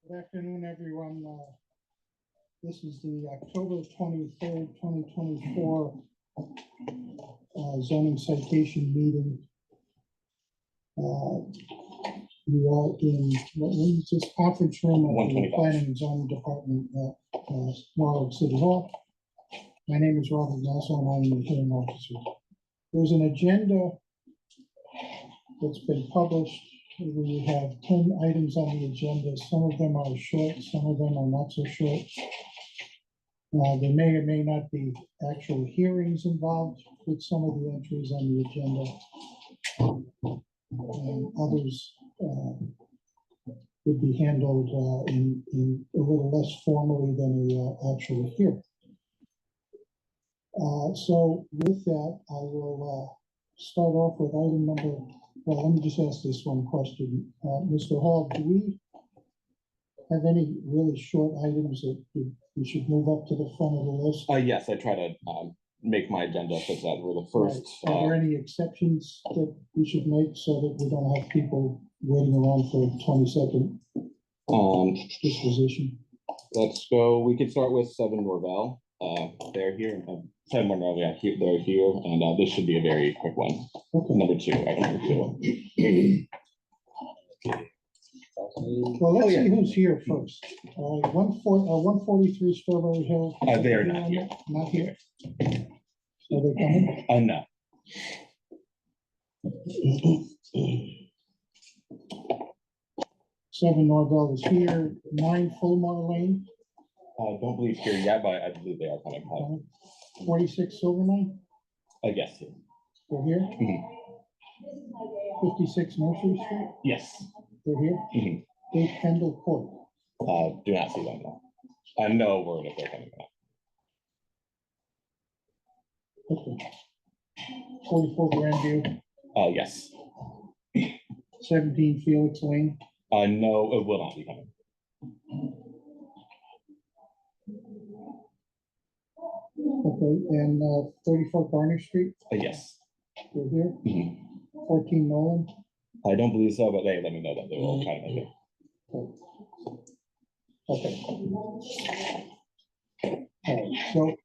Good afternoon, everyone. This is the October 23rd, 2024 zoning citation meeting. We are in what is this conference room of the Planning and Zoning Department at Norwalk City Hall. My name is Robert Nassau, and I am the hearing officer. There's an agenda that's been published. We have 10 items on the agenda. Some of them are short, some of them are not so short. There may or may not be actual hearings involved with some of the entries on the agenda. And others would be handled in a little less formally than the actual hearing. So with that, I will start off with item number. Well, let me just ask this one question. Mr. Hall, do we have any really short items that we should move up to the front of the list? Yes, I try to make my agenda such that we're the first. Right. Are there any exceptions that we should make so that we don't have people waiting around for a 20-second disposition? Let's go. We could start with 7 Norvell. They're here. 7 Norvell, yeah, they're here, and this should be a very quick one. Okay. Number 2, item number 2. Well, let's see who's here first. 143 Strawberry Hill. They're not here. Not here. Are they coming? No. Seven Norvell is here. 9 Fulmar Lane. I don't believe here yet, but I believe they are coming. 46 Silvermine. Yes. They're here. 56 Nursery Street. Yes. They're here. 8 Kendall Court. Do not see them now. I know word if they're coming back. Okay. 44 Grandview. Yes. 17 Felix Lane. No, it will not be coming. Okay, and 34 Garner Street. Yes. They're here. 14 Nolan. I don't believe so, but they let me know that they will try to make it. Okay. All right, so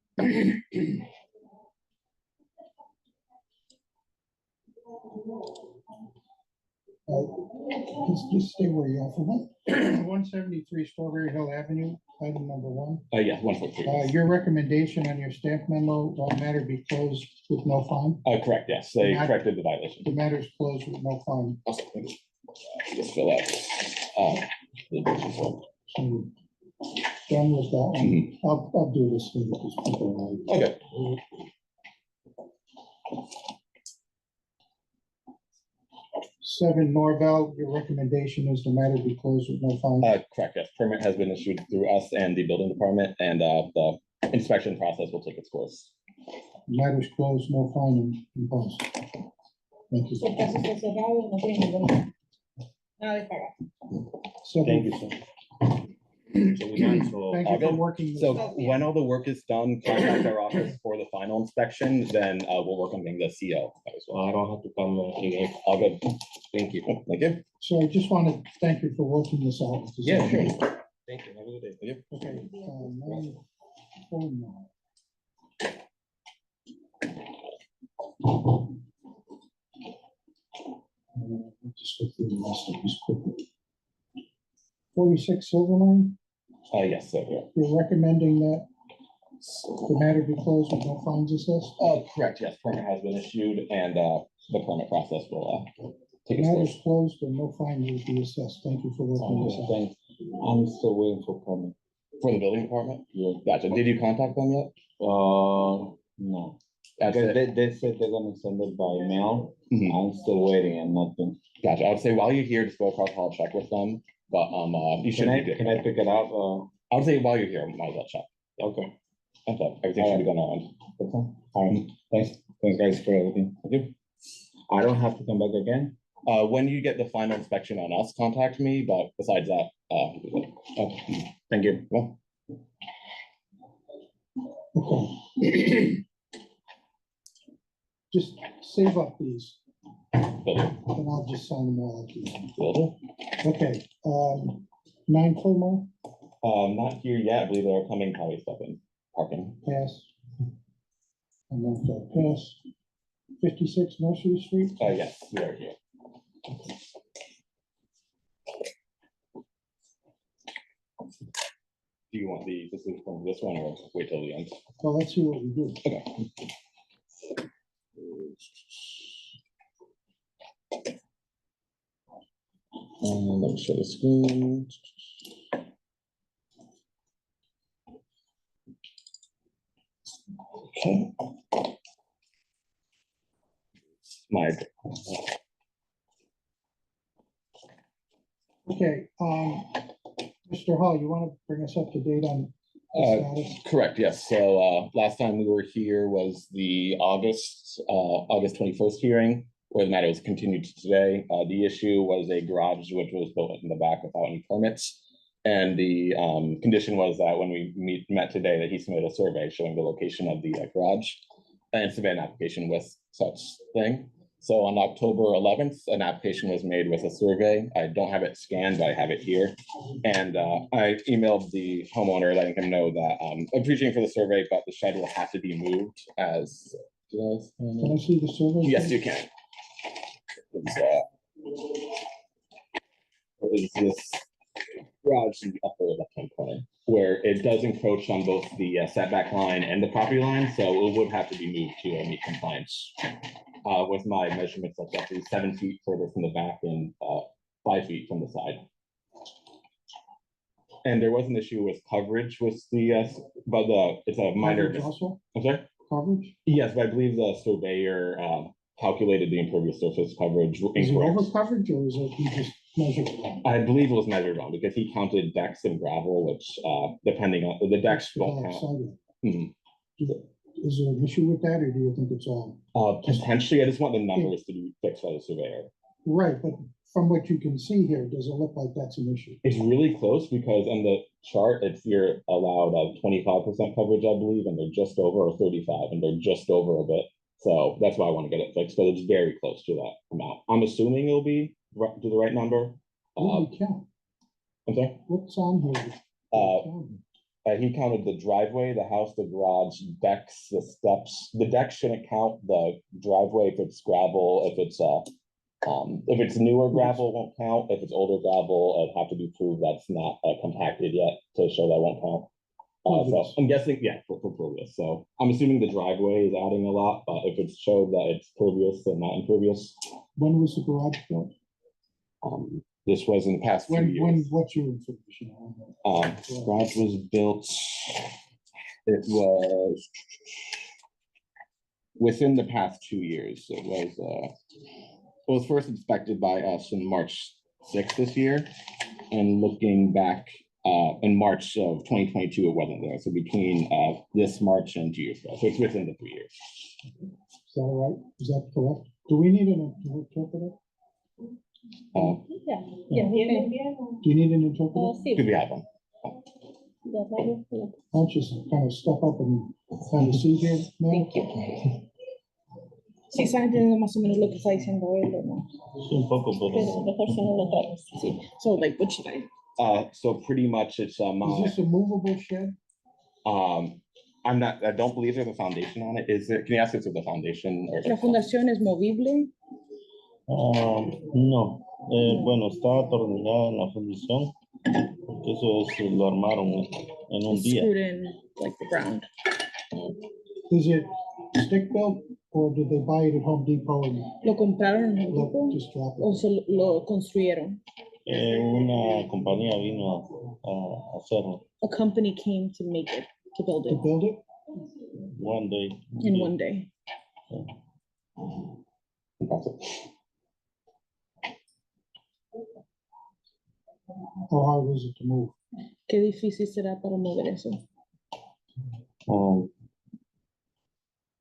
just stay where you are for 173 Strawberry Hill Avenue, item number 1. Yes, 143. Your recommendation on your staff memo, matter be closed with no fine? Correct, yes, they corrected the violation. The matter is closed with no fine. Okay. Just fill out. So, done with that one. I'll do this thing because people are Okay. Seven Norvell, your recommendation is the matter be closed with no fine? Correct, yes. Permit has been issued through us and the building department, and the inspection process will take its course. Matters closed, no fine imposed. Thank you. Thank you, sir. Thank you for working. So when all the work is done, contact our office for the final inspection, then we'll work on getting the CO as well. I don't have to come again. All good. Thank you. Thank you. So I just want to thank you for working this out. Yeah, sure. Thank you. Have a good day. Thank you. Okay. Just go through the rest of these quickly. 46 Silverline. Yes, sir. Yeah. You're recommending that the matter be closed with no fines assessed? Correct, yes, permit has been issued, and the permit process will take The its matter course. is closed and no fine will be assessed. Thank you for working this out. Thanks. I'm still waiting for permit. For the building department? Yeah. Gotcha. Did you contact them yet? No. That's Because it. they said they're gonna send it by mail. Mhm. I'm still waiting and nothing. Gotcha. I would say while you're here, just go across the hall, check with them, but you should be good. Can I pick it up? I would say while you're here, might as well check. Okay. That's all. Everything should be going on. All right. Thanks guys for everything. Thank you. I don't have to come back again. When you get the final inspection on us, contact me, but besides that, okay. Thank you. Well, Okay. Just save up these, will do. and I'll just sign them all. Will do. Okay, 9 full mile Not here yet, I believe they're coming, probably stepping, parking. pass. And then pass 56 Nursery Street. Yes, we are here. Do you want the decision from this one or wait till the end? Well, let's see what we do. Okay. Let me show the screen. Okay. My. Okay, Mr. Hall, you want to bring us up to date on the status? Correct, yes. So last time we were here was the August 21st hearing, where the matter was continued to today. The issue was a garage which was built in the back without any permits. And the condition was that when we met today, that he submitted a survey showing the location of the garage and submit an application with such thing. So on October 11th, an application was made with a survey. I don't have it scanned, but I have it here. And I emailed the homeowner letting him know that I'm appreciating for the survey, but the shed will have to be moved as. Can I see the survey? Yes, you can. It's this garage in the upper left-hand corner, where it does encroach on both the setback line and the property line, so it would have to be moved to meet compliance. With my measurements, that's roughly 7 feet further from the back and 5 feet from the side. And there was an issue with coverage with the, but it's a minor. Coverage also? I'm sorry? Coverage? Yes, but I believe the surveyor calculated the impervious surface coverage Is it incorrect. over coverage or is it he just measured it wrong? I believe it was measured wrong because he counted decks and gravel, which depending on the decks won't count. Mhm. Is there an issue with that or do you think it's all? Potentially, I just want the numbers to be fixed by the surveyor. Right, but from what you can see here, does it look like that's an issue? It's really close because on the chart, you're allowed 25% coverage, I believe, and they're just over, or 35, and they're just over a bit. So that's why I want to get it fixed, but it's very close to that amount. I'm assuming it'll be to the right number. What do we count? I'm sorry? What's on here? He counted the driveway, the house, the garage, decks, the steps. The decks shouldn't count. The driveway, if it's gravel, if it's newer gravel, won't count. If it's older gravel, it'd have to be proved that's not compacted yet to show that won't count. So I'm guessing, yeah, for pervious. So I'm assuming the driveway is adding a lot, but if it's showed that it's pervious and not impervious. When was the garage built? This was in the past 2 years. What's your information on that? Garage was built, it was within the past 2 years. It was first inspected by us in March 6th this year. And looking back in March of 2022, it wasn't there. So between this March and 2 years ago. So it's within the 3 years. Is that all right? Is that correct? Do we need an interpreter? Yeah. Do you need an interpreter? Do we have them? Why don't you kind of step up and kind of see here? Thank you. Sí, saben entendiendo más o menos lo que está diciendo él, ¿o no? Sí, un poco, pero. Pero mejor si no lo traes. Sí. So like, what should I? So pretty much it's Is this a movable shed? I don't believe there's a foundation on it. Is it, can you ask if there's a foundation or? La fundación es movible. No, bueno, está atornillada en la fundición, porque eso es, lo armaron en un día. Screwed in like the ground. Is it stick built or did they buy it at Home Depot and ¿Lo compraron en Home Depot just drop o it? se lo construyeron? Una compañía vino a hacerlo A company came to make it, to build To it build it? one day. in one day. How hard is it to move? Qué difícil será para mover eso.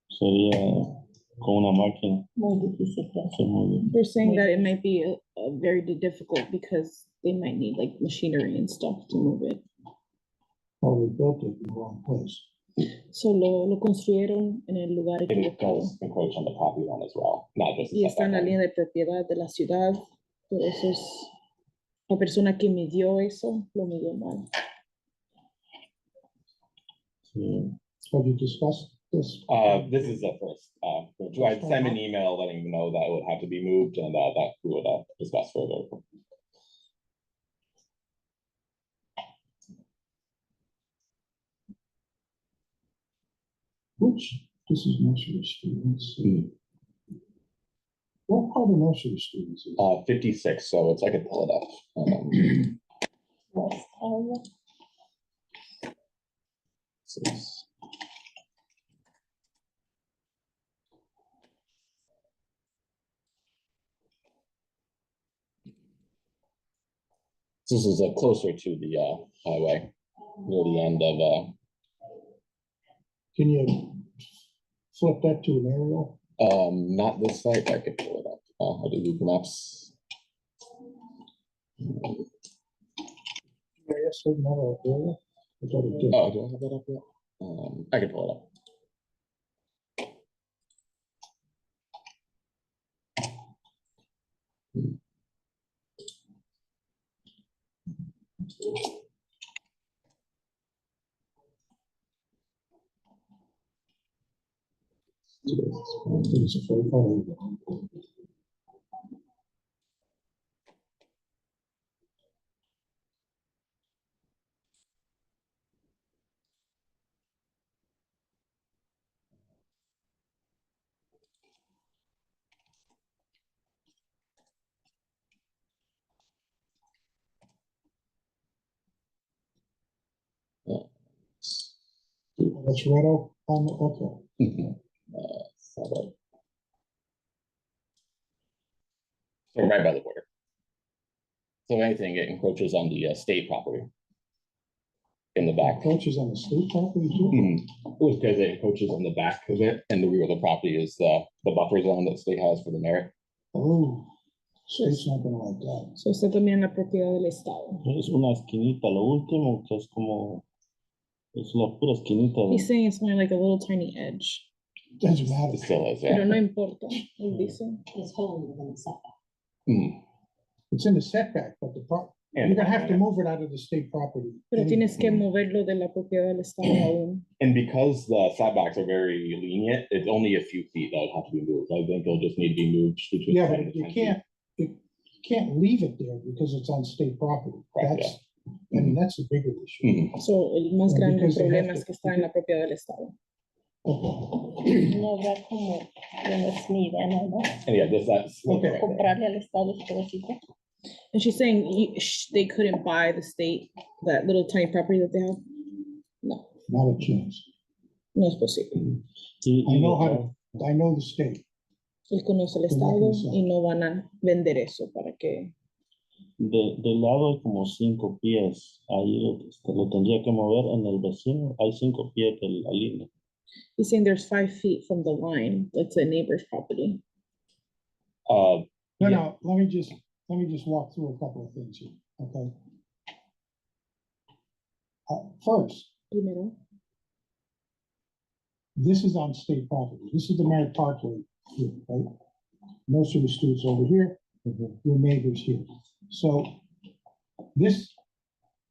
Sería con una máquina. Muy difícil. Se mueve. They're saying that it might be a very difficult because they might need like machinery and stuff to move it. Or we built it in the wrong place? So lo construyeron en el lugar It equivocado. does encroach on the property line as well, not just. the Y está en la setback line. línea de propiedad de la ciudad. Por eso es La persona que midió eso lo midió mal. Sí. Have you discussed this? This is the first, so I sent an email letting them know that it would have to be moved and that we would discuss further. Which, this is Nursery Street, let's see. What part of Nursery Street is it? 56, so it's, I could pull it up. So it's- This is closer to the highway, near the end of, Can you flip that to an aerial? not this site, but I could pull it up. I do Google Maps. Yes, doesn't have an aerial? I thought it did. Oh, do I have that up yet? I can pull it up. It's a photo. That's Redo on the, okay. So right by the border. So anything, it encroaches on the state property in the back. Approaches on the state property too? Because it encroaches on the back of it, and the rear of the property is the buffer zone that the state has for the merit. Oh, state's not gonna like that. So está también la propiedad del Estado. Es una esquinita, lo último que es como, es la pura esquinita. He's saying it's only like a little tiny edge. Doesn't matter. It still is, Pero yeah. no importa, él dice. It's wholly within the setback. Mm. It's in the setback, but And- you're gonna have to move it out of the state property. Pero anyway. tienes que moverlo de la propiedad del Estado aún. And because the setbacks are very lenient, it's only a few feet that would have to be moved. I think they'll just need to be moved between. Yeah, 10 but to you 10 feet. can't leave it there because it's on state property. Correct, That's, I mean, that's the bigger issue. Mhm. So, el más Yeah, grande because they problema have es to- que está en la propiedad del Estado. Okay. No habrá como, no es mi idea nada más, And yeah, that's. Okay. right there. comprarle al Estado este pedacito. And she's saying they couldn't buy the state, that little tiny property that they have? No, Not a chance. no es posible. Y, I know how to, I know the state. Él conoce el They're not Estado gonna sell. y no van a vender eso para que... del lado hay como 5 pies, ahí lo tendría que mover en el vecino, hay 5 pies de la línea. He's saying there's 5 feet from the line, that's the neighbor's property. Uh, No, Yeah. no, let me just walk through a couple of things here, okay? First, Primero, this is on state property. This is the Merritt Parkway here, right? Most of the streets over here, your neighbors here. So this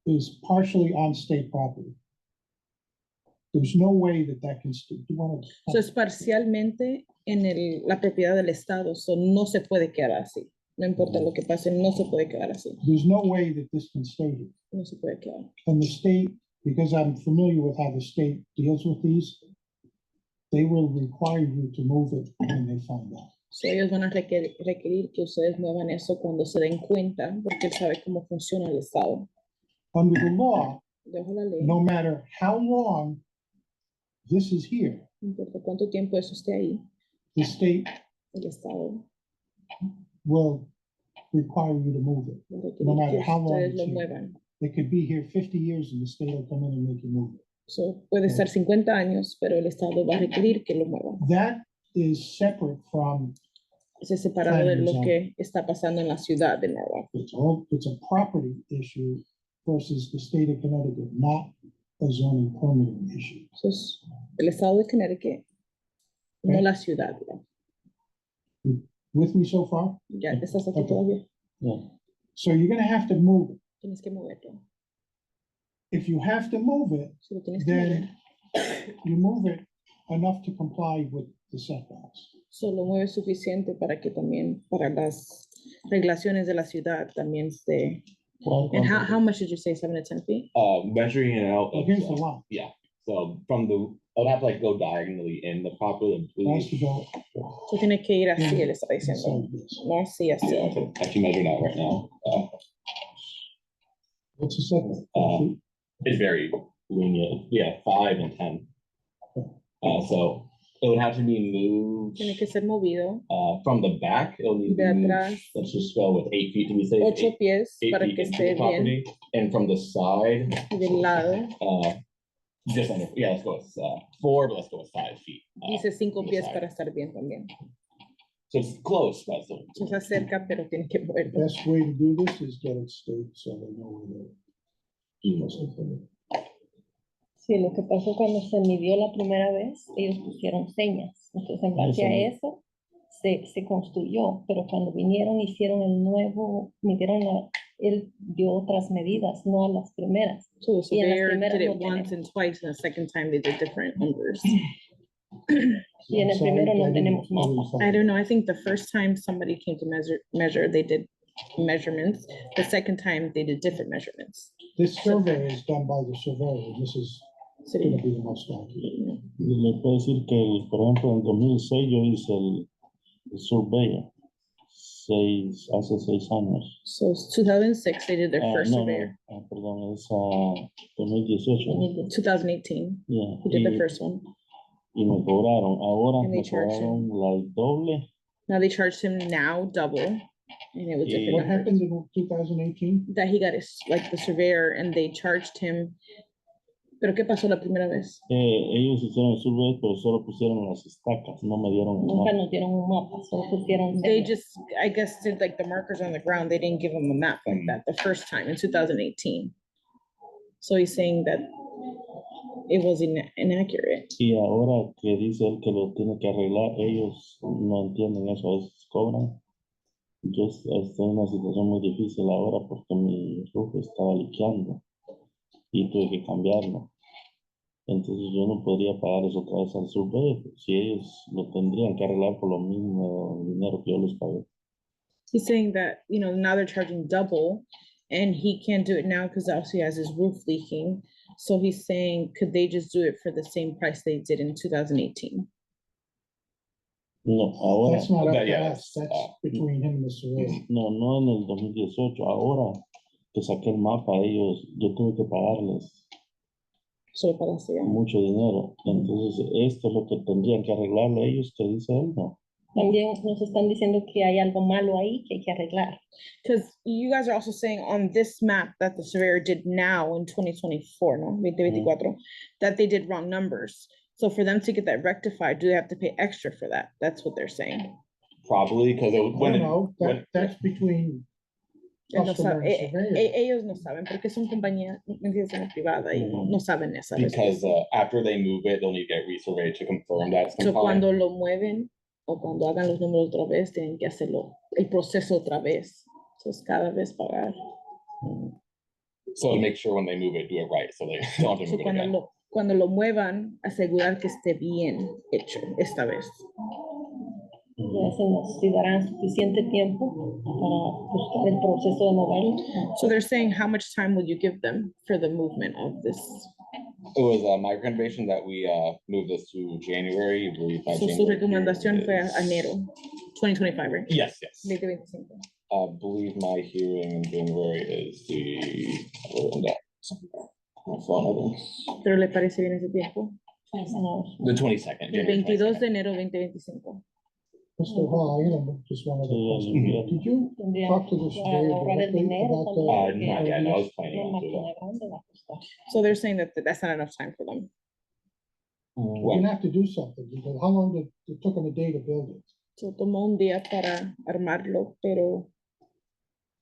is partially on state property. There's no way that that can, you want so to, es parcialmente en la propiedad del Estado, so no se puede quedar así. No importa lo que pase, no se puede quedar así. there's no way that this can stay here. No se puede quedar. And the state, because I'm familiar with how the state deals with these, they will require you to move it when they find out. So ellos van a requerir que ustedes muevan eso cuando se den cuenta, porque él sabe cómo funciona el Estado. Under the law, Debajo la ley, no matter how long this is here, no importa cuánto tiempo eso esté ahí, the state el Estado will require you to move it. va a requerir No matter que how long ustedes it's lo here. muevan. It could be here 50 years and the state will come in and make you move it. So, puede estar 50 años, pero el Estado va a requerir que lo muevan. That is separate from, Ese es separado de Planning lo zone. que está pasando en la ciudad de Norwalk. it's a property issue versus the state of Connecticut, not a zoning permitting issue. Eso es el Estado de Connecticut, no Okay. la ciudad. ¿Ya? With me so far? ¿Ya estás aquí Okay. todavía? Yeah. So you're gonna have to move it. Tienes que moverlo. If you have to move it, Si lo tienes que mover, then you move it enough to comply with the setbacks. solo mueve suficiente para que también, para las regulaciones de la ciudad también esté. And how much did you say, 7 to 10 feet? Measuring it out. Well, here's the lot. Yeah, so from the, I would have to like go diagonally in the property. Has to go So tiene que ir así, él está diciendo. inside this. No así, así. Yeah, so actually measuring out right now. What's the setback? It's very lenient, yeah, 5 and 10. So it would have to be moved, Tiene que ser movido from the back, it'll need to de be moved, atrás let's just go with 8 feet to be safe. 8 pies Eight para feet que into esté the bien property, and from the side, y del lado. just under, yeah, let's go with 4, but let's go with 5 feet. Dice 5 to the pies side. para estar bien también. So it's close, but still. Se está cerca, pero tiene que The moverlo. best way to do this is get it staked so they know where they're. Sí, lo que pasó cuando se midió la primera vez, ellos pusieron señas. Entonces, en base a eso, se construyó. Pero cuando vinieron, hicieron el nuevo, él dio otras medidas, no a las primeras. So the Y en las surveyor primeras did no it once tenemos. and twice, and the second time they did different numbers. Y en el primero no tenemos mapas. I don't know, I think the first time somebody came to measure, they did measurements. The second time, they did different measurements. This survey is done by the surveyor. This is So gonna be the most accurate. Le puedo decir que, por ejemplo, en 2006 yo hice el survey, hace 6 años. so it's 2006, they did their first No, surveyor. perdón, es 2018. 2018, Yeah, he did the first one. y me cobraron, ahora And they me charged cobraron el doble. Now they charged him now double, and it was Yeah. different What numbers. happened in 2018? That he got his, like the surveyor, and they charged him. Pero ¿qué pasó la primera vez? Ellos hicieron el survey, pero solo pusieron las estacas, no me dieron el Nunca mapa. nos dieron un mapa, solo pusieron They señas. just, I guess, did like the markers on the ground. They didn't give him a map like that the first time in 2018. So he's saying that it was inaccurate. Y ahora que dice él que lo tiene que arreglar, ellos no entienden eso, a veces cobran. Yo estoy en una situación muy difícil ahora porque mi roof estaba liqueando y tuve que cambiarlo. Entonces yo no podría pagar eso otra vez al survey, si ellos lo tendrían que arreglar por lo mismo dinero que yo les pagué. He's saying that, you know, now they're charging double and he can't do it now because also he has his roof leaking. So he's saying, could they just do it for the same price they did in 2018? No, ahora, That's not up to Yeah, us. That's between him and the surveyor. no en el 2018, ahora que saqué el mapa, ellos, yo tuve que pagarles Solo para hacer. mucho dinero. Entonces, esto es lo que tendrían que arreglarlo ellos, que dice él, no. También nos están diciendo que hay algo malo ahí que hay que arreglar. Because you guys are also saying on this map that the surveyor did now in 2024, no? 2024, that they did wrong numbers. So for them to get that rectified, do they have to pay extra for that? That's what they're saying. Probably, because it was I when, don't it- know. when, That's between No customer and surveyor. ellos no saben porque son compañía privada y no saben esa because respuesta. after they move it, they'll need to get resurveyed to confirm that's So compliant. cuando lo mueven o cuando hagan los números otra vez, tienen que hacerlo, el proceso otra vez. Entonces cada vez pagar. So to make sure when they move it, do it right, so they don't have to So move it again. cuando lo muevan, asegurar que esté bien hecho esta vez. Si darán suficiente tiempo para buscar el proceso de moverlo. So they're saying, how much time will you give them for the movement of this? It was my recommendation that we move this to January. I believe by So su January recomendación fue is- a enero 2025, right? Yes, yes. 2025. I believe my hearing in January is my phone, I think. Pero le parece bien ese tiempo. The 22nd. El January 22 22nd. de enero 2025. Mr. Hall, I have just one other Sí, question. el- Did you Tendría talk to the que surveyor ahorrar el directly dinero about también. the? Not yet, no, I was planning Una on doing máquina that. grande va a costar. So they're saying that that's not enough time for them. You're gonna have to do something, because how long did it took them a day to build it? So tomó un día para armarlo, pero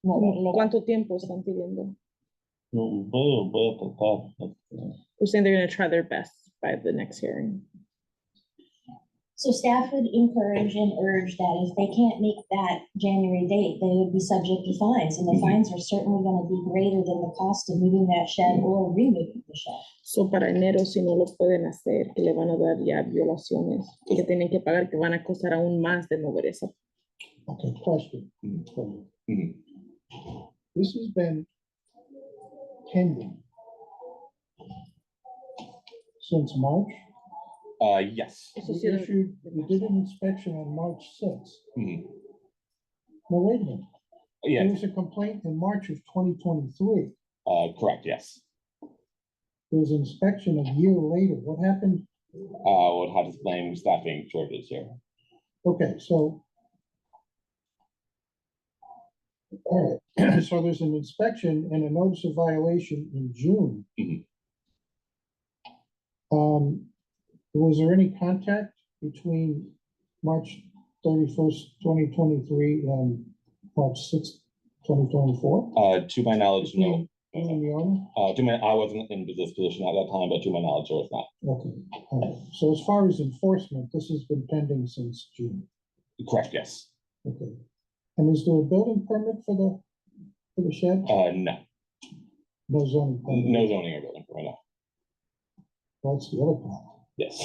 Moverlo. ¿cuánto tiempo están pidiendo? No, voy a tratar. They're saying they're gonna try their best by the next hearing. So staff would encourage and urge that if they can't make that January date, they would be subject to fines, and the fines are certainly gonna be greater than the cost of moving that shed or removing the shed. So para enero, si no lo pueden hacer, que le van a dar ya violaciones y que tienen que pagar, que van a costar aún más de mover eso. Okay, question. Mhm. This has been pending since March. Yes. Eso We sí, de- issued, we did an inspection on March 6th. Mhm. No, wait a minute. There Yeah, was a complaint in March of 2023. correct, yes. There was an inspection a year later. What happened? Would have to blame staffing shortages here. Okay, so. All right, so there's an inspection and a notice of violation in June. Mhm. Was there any contact between March 31st, 2023 and March 6th, 2024? To my knowledge, no. You and the owner? I wasn't in this position at that time, but to my knowledge, there was not. Okay, all right. So as far as enforcement, this has been pending since June. Correct, yes. Okay. And is there a building permit for the shed? No, No zoning permit? no zoning or building permit, no. That's the other problem. Yes.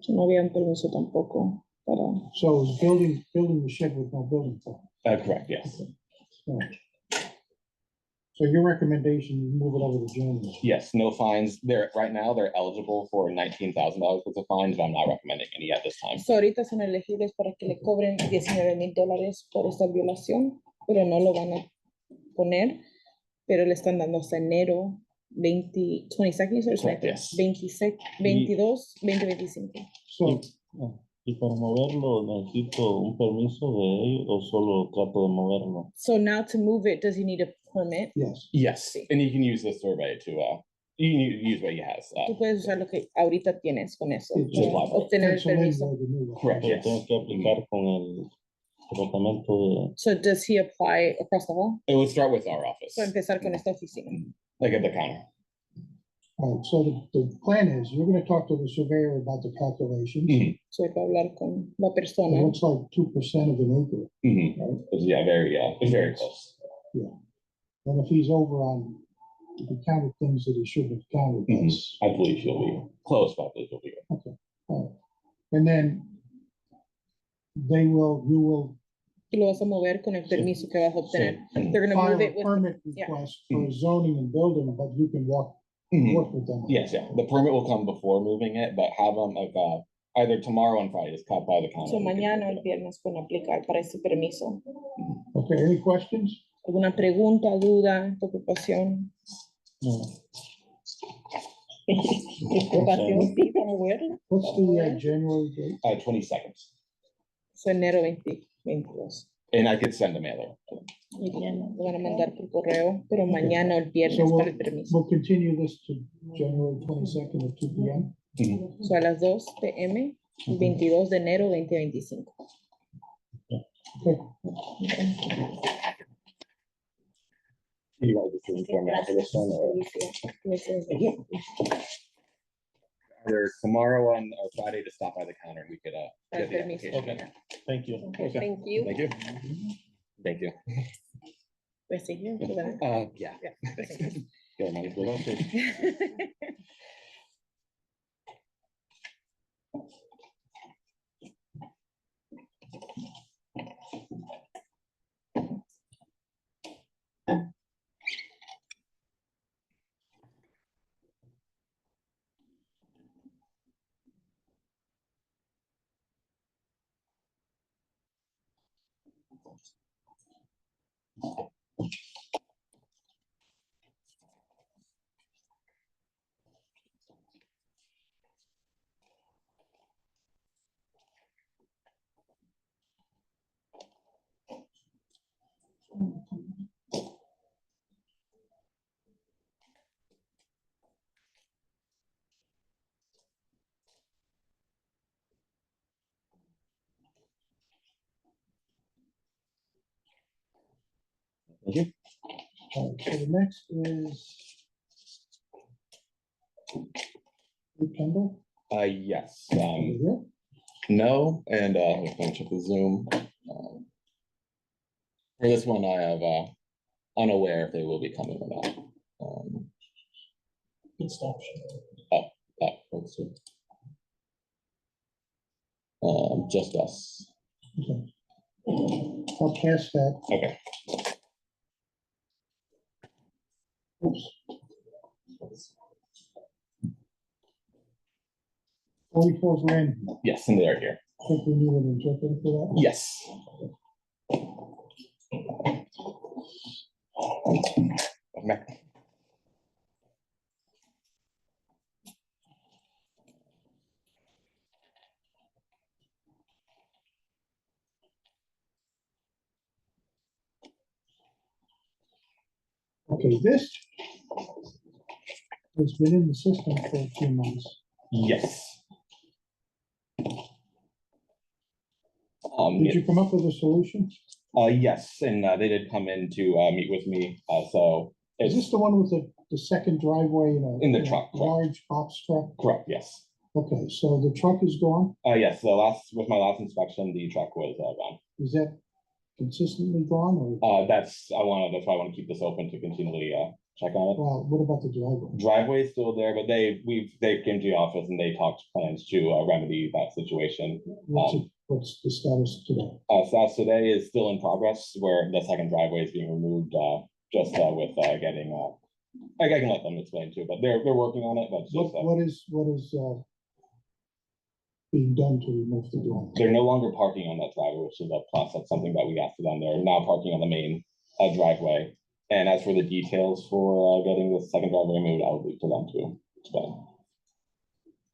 no habían permiso tampoco para. So it's building the shed with no building permit. Correct, yes. All right. So your recommendation is move it over to January? Yes, no fines. Right now, they're eligible for $19,000 worth of fines, but I'm not recommending any at this time. So ahorita son elegibles para que le cobren $19,000 por esta violación, pero no lo van a poner, pero le están dando hasta enero 22nd, or Correct, yes. 26, 22, 2025. So, Y para moverlo, ¿necesito un permiso de ellos o solo trato de moverlo? So now to move it, does he need a permit? yes. Yes, and you can use this survey to, you can use what he has. Tú puedes usar lo que ahorita tienes con eso, Sí, sí. para obtener el Pencil in permiso. where the new Correct, location. Pero yes. tengo que aplicar con el departamento de... So does he apply across the hall? It would start with our office, So empezar con esta oficina. like at the counter. All right, so the plan is, you're gonna talk to the surveyor about the calculations. Mhm. So hay que hablar con la It persona. looks like 2% of an acre, Mhm. right? Yeah, it's very close. And if he's over on, if he counted things that he shouldn't have counted, Mhm. that's, I believe he'll be close, but I believe he'll be good. all right. And then you will Y lo vas a mover con el permiso que vas a obtener. Sí. They're gonna file move a it with, permit yeah. request for zoning and building, but you can Mhm. work with them. Yes, yeah, the permit will come before moving it, but have them like, either tomorrow and Friday, just cut by the counter. so mañana o el viernes pueden aplicar para ese permiso. Okay, any questions? ¿Alguna pregunta, duda, preocupación? No. Preocupación, sí, para moverlo. What's the January date? 22nd, So enero 2022. and I could send a mailer. Y lo van a mandar por correo, pero mañana o el So viernes para el permiso. we'll continue this to January 22nd at 2 p.m. Mhm. So a las 2 p.m., 22 de enero 2025. Okay. You guys just inform me after this one, or either tomorrow or Friday to stop by the counter and we could, Para el get the permiso. application. Thank you. Okay, thank you. Thank you. Thank you. Pues sí, ¿verdad? Yeah. Yeah. Thanks. Good, man. Thank you. All right, so the next is Kendall Yes, over here. No, and let's go check the Zoom. For this one, I have unaware if they will be coming or not. Good stuff. Let's see. Just us. Okay. I'll pass that. Okay. Oops. 44's Lynn. Yes, and they are here. I think we need an interpreter for that. Yes. Okay. Okay, this has been in the system for a few months. Yes. Did you come up with a solution? Yes, and they did come in to meet with me. So Is this the one with the second driveway? In the truck, correct. Large box truck? correct? Yes. Okay, so the truck is gone? Yes. With my last inspection, the truck was gone. Is that consistently gone or, That's why I want to keep this open to continually check on it. well, what about the driveway? Driveway is still there, but they came to the office and they talked plans to remedy that situation. What's the status today? So today is still in progress where the second driveway is being removed, just with getting, I can let them explain too, but they're working on it, but it's just, What is being done to remove the driveway? they're no longer parking on that driveway, which is a plus. That's something that we asked of them. They're now parking on the main driveway. And as for the details for getting the second driveway removed, I'll leave to them to explain.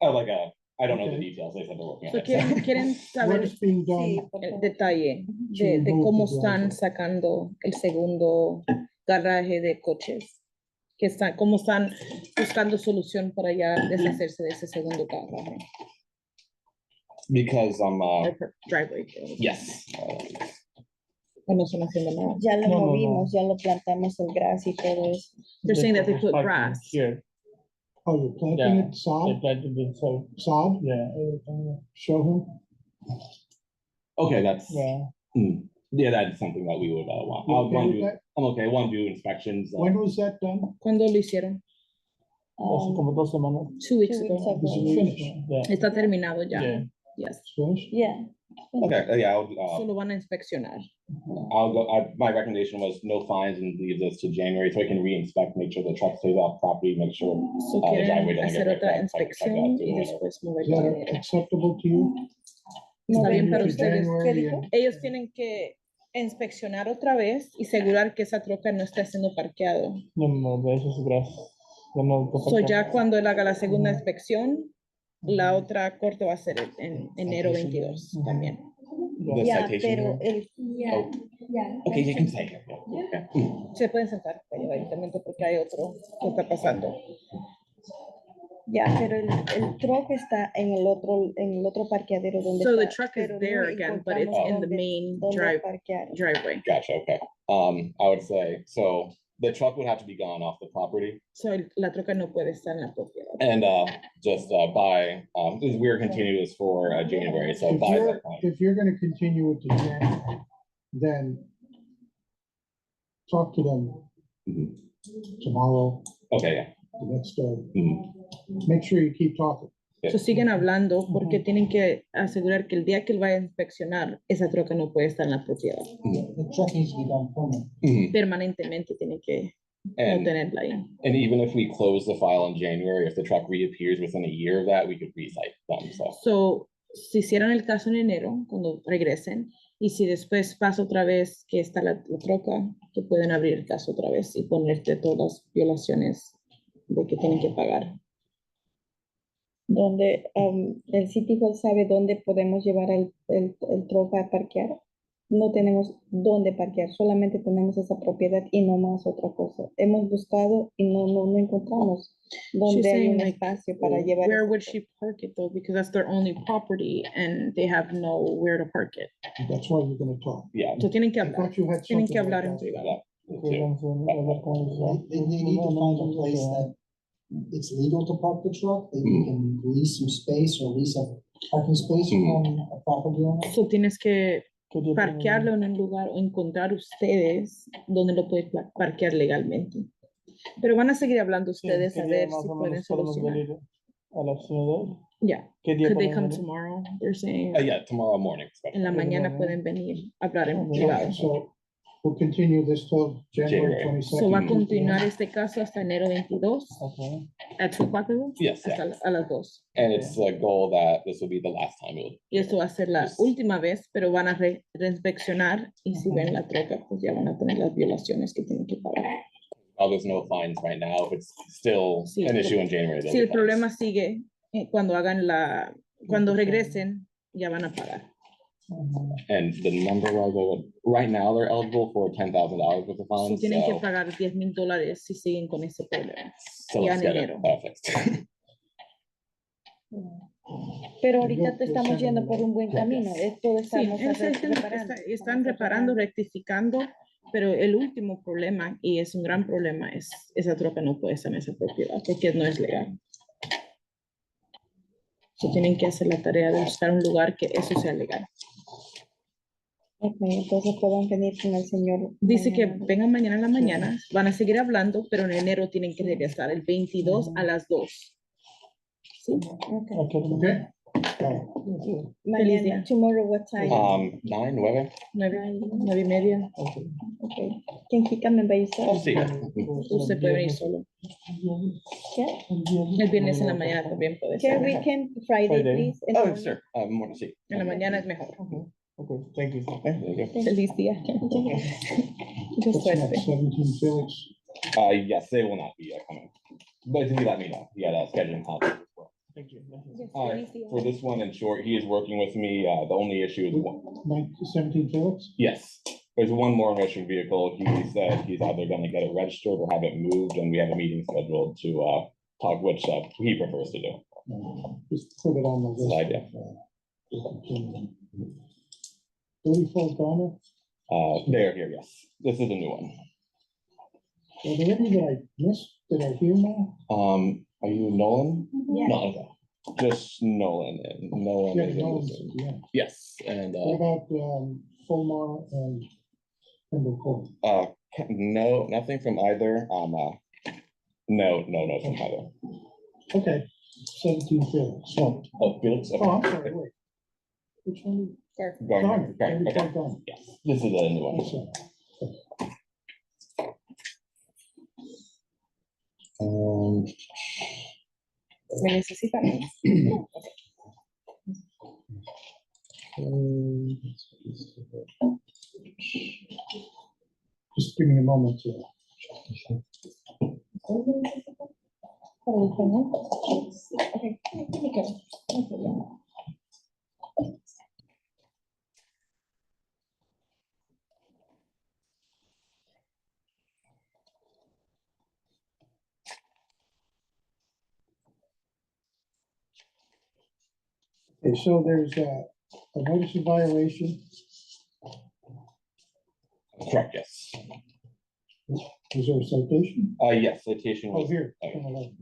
I don't know the Okay. details. They said they're working So on it. quieren What saber is being done? Sí, por el favor. detalle To de remove cómo the están driveway. sacando el segundo garaje de coches, cómo están buscando solución para ya deshacerse de ese segundo garaje. Because I'm Driveway. yes. O no están haciendo nada. Ya lo No, no, movimos, ya lo plantamos el gras y todo eso. They're saying that they put grass. Here, Oh, you're planting Yeah. it they sod? planted it, so, Sod? yeah, Show him. Okay, that's yeah. yeah, that's something that we would want. You I'll okay want with to do. that? I'm okay. I want to do inspections. When was that done? ¿Cuándo lo hicieron? Hace como 2 semanas. 2 weeks 2 weeks ago. ago. Is it finished? Yeah. Está terminado ya. Yeah. Yes. It's finished? Yeah. Okay, yeah, Solo van a inspeccionar. I'll go. My recommendation was no fines and leave this to January so I can re-inspect, make sure the truck stays off property, make sure So the quieren driveway doesn't hacer get otra ripped up, like, check that inspección too, y and- después Is moverlo. that acceptable to you? Está bien Continue para to ustedes. January ¿Qué dijo? and- Ellos tienen que inspeccionar otra vez y asegurar que esa troca no está siendo parqueado. No, de eso es gracias. Ya no toca So acá. ya cuando él haga la segunda Ujú. inspección, la otra corte va a ser en enero 22 Ujú. también. The Ya, citation pero hearing? Yeah, yeah. Okay, you can say it. Okay. Se pueden sentar evidentemente porque hay otro que está pasando. ya, pero el truck está en el otro parqueadero donde So the está, truck is pero there no again, but it's encontramos in the dónde- main dónde parquear. driveway. Gotcha. Okay. I would say so. The truck would have to be gone off the property, So la troca no puede estar en la propiedad. and just by we're continuing this for January. So If by you're, that time, if you're gonna continue it to January, then talk to them Mhm. tomorrow, Okay. Yeah. the next day. Mhm. Make sure you keep talking. So siguen hablando porque tienen que asegurar que el día que él vaya a inspeccionar, esa troca no puede estar en la propiedad. The truck needs to be done permanent. Mhm. Permanentemente tienen que no And tenerla ahí. and even if we close the file in January, if the truck reappears within a year of that, we could recite them. So So, si hicieran el caso en enero, cuando regresen, y si después pasa otra vez que está la troca, que pueden abrir el caso otra vez y ponerte todas las violaciones de que tienen que pagar. Donde el City Hall sabe dónde podemos llevar el truck a parquear. No tenemos dónde parquear, solamente tenemos esa propiedad y no más otra cosa. Hemos buscado y no encontramos dónde hay saying, un like, espacio para llevar. Where ese would truck. she park it though? Because that's their only property and they have nowhere to park it. That's why we're gonna talk. yeah. So tienen que I hablar, thought you had tienen que something like hablar en that. privado. Sí, vamos a hablar con ellos. They need to find a place that it's legal to park the truck, that you can lease some space or lease a Parking space on a property owner? So tienes que ¿Qué día parquearlo en un lugar o encontrar ustedes donde lo pueden parquear legalmente. Pero van a seguir hablando Sí, ustedes ¿qué a día ver más si o pueden menos podemos solucionar. venir a la oficina de él? Yeah. ¿Qué día Could they podemos come venir? tomorrow? They're saying Yeah, tomorrow morning. en la En la mañana mañana. pueden venir a hablar en Ok. privado. So we'll continue this till January January. So va a 22nd. continuar este caso hasta enero 22 Okay. a 2 o'clock, ¿verdad? Yes, Hasta yeah. a las 2. And it's a goal that this will be the last time we'll. Y eso va a ser la Yes. última vez, pero van a reinspeccionar y si ven la troca, pues ya van a tener las violaciones que tienen que pagar. Oh, there's no fines right now. If it's still Sí, an el issue in January. there'll Si be el problema fines. sigue, cuando hagan cuando regresen, ya van a pagar. And the number was, right now, they're eligible for $10,000 worth of So fines. tienen que So pagar $10,000 si siguen con ese problema. so ya let's en get it enero. fixed. Pero ahorita Yo- te yo estamos sé, yendo ¿no? por un buen Yeah. camino. Esto Sí, estamos están reparando, rectificando, pero el último problema, y es un gran problema, es esa troca no puede estar en esa propiedad porque no es legal. So, tienen que hacer la tarea de buscar un lugar que eso sea legal. Ok, entonces pueden venir con el señor. Dice que mañana. vengan mañana en la mañana, van a seguir hablando, pero en enero tienen que regresar el 22 a las 2. ¿Sí? Ok. Okay. Mañana, día. tomorrow what time? 9. 9:30. Okay. Can he come and by himself? Oh, sí. Usted puede venir solo. ¿Qué? El viernes en la mañana también puede Can ser. we can Friday, Friday. please? In the Oh, morning? sure. Morning, sí. En la mañana es mejor. Okay, thank you. There you go. Feliz día. Mucha What's suerte. next? 17 Felix. Yes, they will not be coming. But he let me know. He had a scheduling conflict as well. Thank you. For this one, in short, he is working with me. The only issue is one. 17 Felix? Yes, there's one more emission vehicle. He said he's either gonna get it registered or have it moved, and we have a meeting scheduled to talk which he prefers to do. Just put it on the list. Slide, yeah. 34 Garner. They're here, yes. This is a new one. Are there any that I missed that are here now? Are you Nolan? Yeah. No, okay. Just Nolan and Nolan. Yeah, is in Nolan's, this one. yeah. Yes, and What about Fulmar and Kendall Court? no, nothing from either. No from either. Okay, 17 Felix. Oh, Oh, Felix. Okay. I'm sorry, wait. Which one? Garner. Garner, Okay. 34 Garner. Yes, this is a new one. I'm sorry. ¿Me necesitan? Just give me a moment to. Okay, so there's a notice of violation. Correct, yes. Is there a citation? Yes, citation Oh, was, here. 10-11.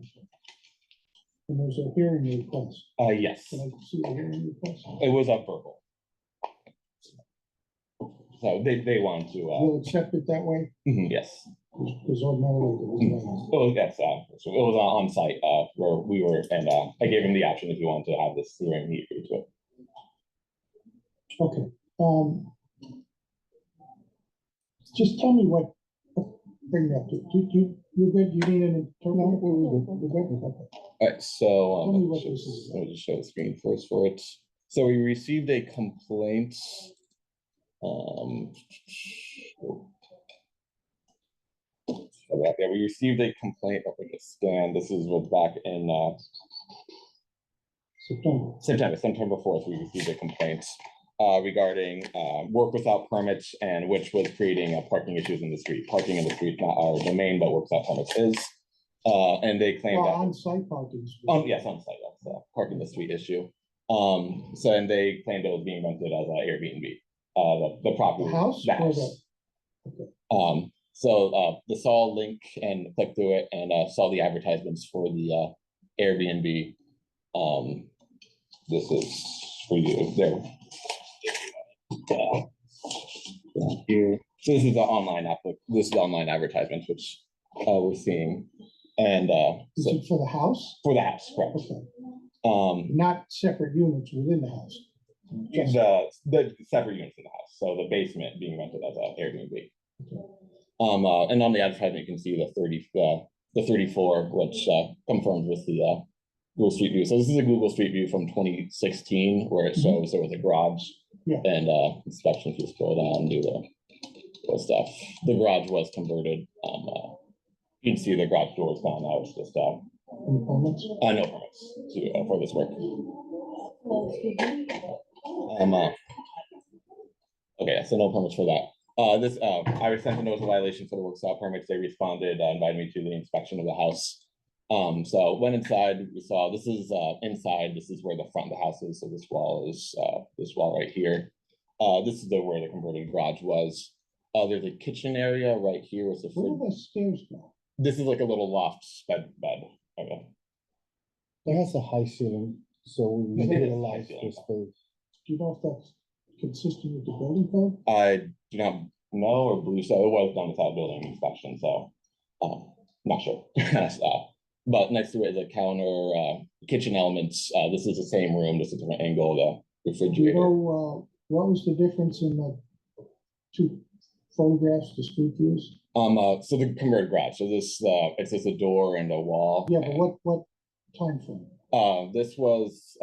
And there's a hearing request. yes, Can I see the hearing request? it was up verbal. So they want to, You'll accept it that way? yes. Because ordinarily it was Oh, yes, so it was on site, where we were, and, I gave him the option if he wanted to have this hearing, he agreed to it. okay. Just tell me what, bring me up to, you good, you need an interpreter? No, we're good. Okay. Alright, so, Tell me what let me this is. just show the screen first for it. So we received a complaint. Yeah, we received a complaint, I think it's scanned, this was back in, September 4th, we received a complaint regarding work without permits, and which was creating parking issues in the street. Parking in the street, not our domain, but work without permits is. And they claimed Well, that. on-site parking. Yes, on site, that's the parking the street issue. So, and they claimed it was being rented as an Airbnb, the property. The house the or house. the? So they saw a link and clicked through it and saw the advertisements for the Airbnb this is for you there. Here, so this is the online this is the online advertisements, which we're seeing. And Is so it for the house? for the house, correct. Okay, not separate units within the house. Just- The separate units in the house, so the basement being rented as an Airbnb. And on the advertisement, you can see the 34, which confirms with the Google Street View. So this is a Google Street View from 2016, where it shows there was a garage. Yeah. And inspection, if you scroll down, do the stuff. The garage was converted. You can see the garage doors gone now. It's just Any comments? no permits for this work. Okay, so no permits for that. I was sent a notice of violation for the work stop permits. They responded, invited me to the inspection of the house. So went inside, we saw this is inside, this is where the front of the house is. So this wall is this wall right here. This is where the converted garage was. There's a kitchen area right here with the Where do the stairs go? this is like a little loft bed. Okay. It has a high ceiling, so we It is utilize high the ceiling. space. Do you know if that's consistent with the building code? I do not know or believe so. It was done without building inspection, so not sure. But next to it is a counter, kitchen elements. This is the same room, just a different angle, the Do you refrigerator. know, what was the difference in the two photographs, the street views? So the converted garage, so this, it's just a door and a wall. Yeah, but what timeframe? This was,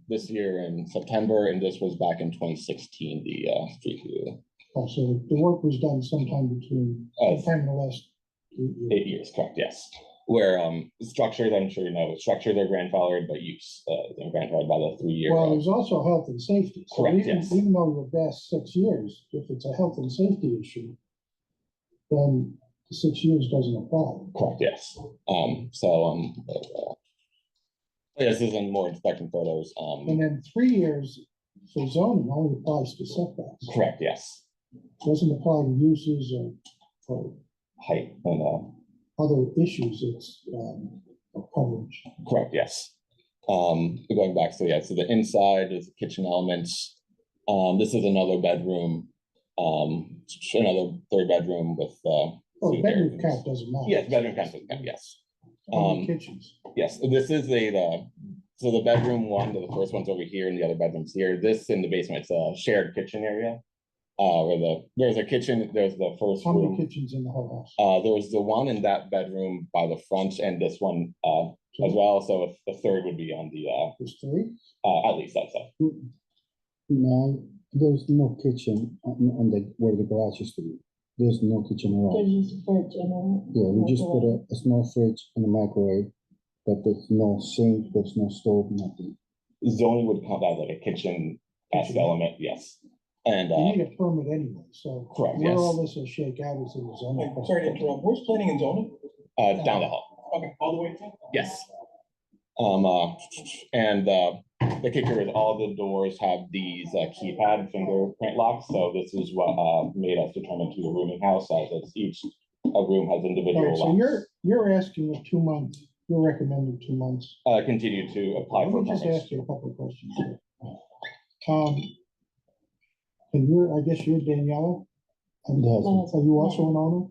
this year in September, and this was back in 2016, the, street view. Oh, so the work was done sometime between, sometime in the last 8 years. 8 years, correct, yes. Where, structures, I'm sure you know, structures are grandfathered, but use, and grandfathered by the 3-year. Well, there's also health and safety. So Correct, even, yes. even though you're past 6 years, if it's a health and safety issue, then the 6 years doesn't apply. Correct, yes. Yes, this is in more inspection photos. And then 3 years for zoning only applies to setbacks. Correct, yes. Doesn't apply to uses or Height and, other issues, it's coverage. correct, yes. Going back, so yeah, so the inside is the kitchen elements. This is another bedroom, another 3rd bedroom with, Oh, two bedroom bedrooms. count doesn't matter. Yes, bedroom count, doesn't count, yes. How many kitchens? Yes, this is so the bedroom one, the first one's over here and the other bedroom's here. This in the basement, it's a shared kitchen area. Where there's a kitchen, there's the first How many room. kitchens in the whole house? There's the one in that bedroom by the front and this one as well. So if the 3rd would be on the There's 3? at least that's it. No, there's no kitchen on the, where the garage used to be. There's no kitchen at all. There's just fridge and Yeah, we just put a small fridge and a microwave, but there's no sink, there's no stove, nothing. Zoning would count as like a kitchen-esque element, yes. And You need a permit anyway, so. Correct, Where yes. all this will shake out is in the zoning. Sorry to interrupt, where's planning and zoning? down the hall, Okay, all the way to? yes. And the kicker is all the doors have these keypad fingerprint locks. So this is what made us determine to a rooming house, as it's each a room has All individual right, so locks. you're asking a 2 month, you're recommending 2 months. Continue to apply Let for me just permits. ask you a couple of questions here. And I guess you're Daniela? And The husband. are you also an owner?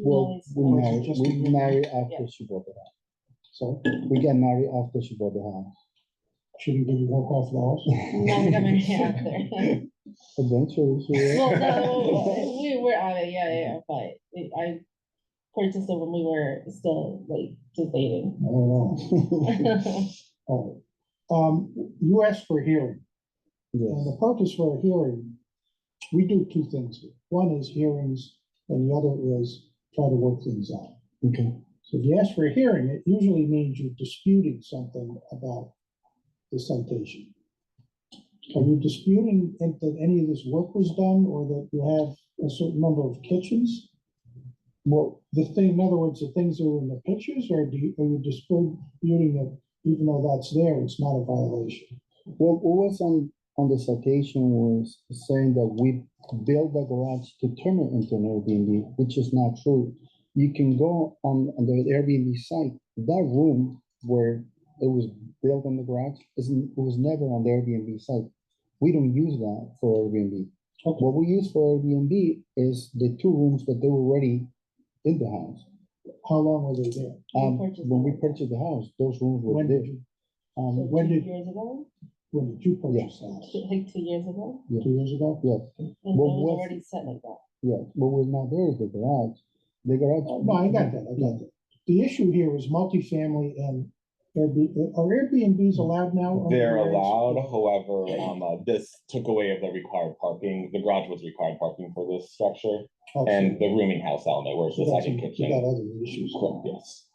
Well, Or is it just we you? married after she bought the house. So We got married after she bought the house. shouldn't give you work off the house? Not coming after. Eventually, she will. Well, no, we were on it, yeah, but I purchased it when we were still like just dating. I don't know. All right. You asked for a hearing. And Yes, the purpose for a hearing, we do 2 things here. One is hearings, and the other is try to work things out. okay. So if you ask for a hearing, it usually means you're disputing something about the citation. Are you disputing that any of this work was done, or that you have a certain number of kitchens? Well, in other words, the things that are in the pictures, or are you disputing that even though that's there, it's not a violation? Well, what was on the citation was saying that we built the garage to turn it into an Airbnb, which is not true. You can go on the Airbnb site, that room where it was built on the garage. It was never on the Airbnb site. We don't use that for Airbnb. Okay. What we use for Airbnb is the 2 rooms that they were already in the house. How long were they there? When we purchased the house, those rooms were When there. did you, When did- Years ago, when did you purchase that? like 2 years ago, 2 years ago? Yeah, and it What was was- already set like that. yeah, what was not there is the garage. The garage. No, I got that, I got that. The issue here is multifamily and Airbnb, are Airbnbs allowed now? under They're the regs? allowed, however, this took away of the required parking. The garage was required parking for this structure Oh, so- and the rooming house element where it's so the that's- second You kitchen. got other issues. Correct, yes.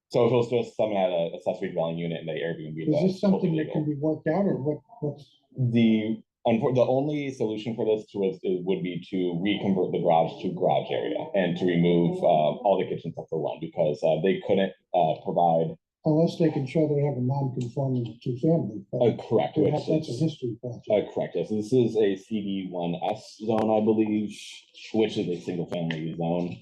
So if it was just someone had an accessory dwelling unit in the Airbnb. Is that's this something totally that can legal. be worked out or what's? The only solution for this would be to reconvert the garage to garage area and to remove all the kitchen except for one because they couldn't provide. Unless they can show they have a non-conforming two-family. but Correct. Which That's a is, history project. correct, yes. This is a CD1S zone, I believe, which is a single family zone.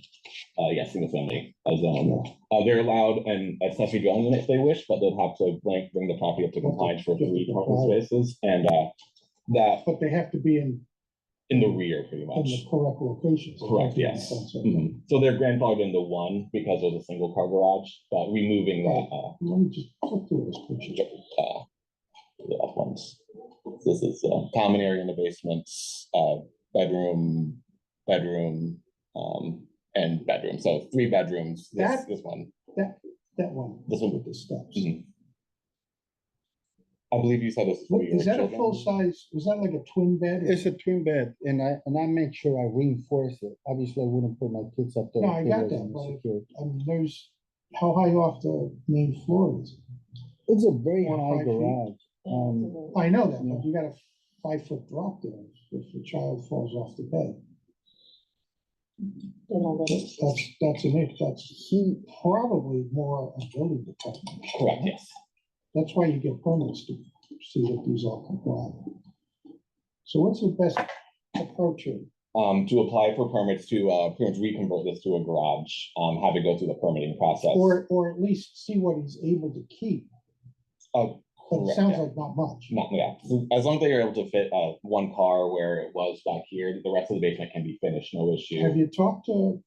Single family zone. They're allowed an accessory dwelling unit if they wish, but they'll have to bring the property up to compliance for 3 parking spaces and that But they have to be in in the rear pretty the much. correct locations. Correct, yes. Mhm. So they're grandfathered into one because of the single car garage, but removing that, Let me just flip through this picture. the other ones. This is a common area in the basement, bedroom, and bedroom. So 3 bedrooms, That- this one. That one. This one. With the steps. Mhm. I believe you said this is for your Is that a children. full size, is that like a twin bed? It's a twin bed and I make sure I reinforce it. Obviously, I wouldn't put my kids up there. No, I if it got wasn't that, but- secure. I mean, there's, how high off the main floor is it? It's a very 4 or high 5 feet? garage. I know that, Yeah. but you got a 5-foot drop there if the child falls off the bed. That's an it, that's probably more a building department. Correct, yes. That's why you get permits to see that these all comply. So what's the best approach here? To apply for permits to pretty much reconvert this to a garage, have it go through the permitting process. Or at least see what he's able to keep, Oh, but it correct, sounds yeah. like not much. Not, yeah, so as long as they are able to fit one car where it was back here, the rest of the basement can be finished, no Have issue. you talked to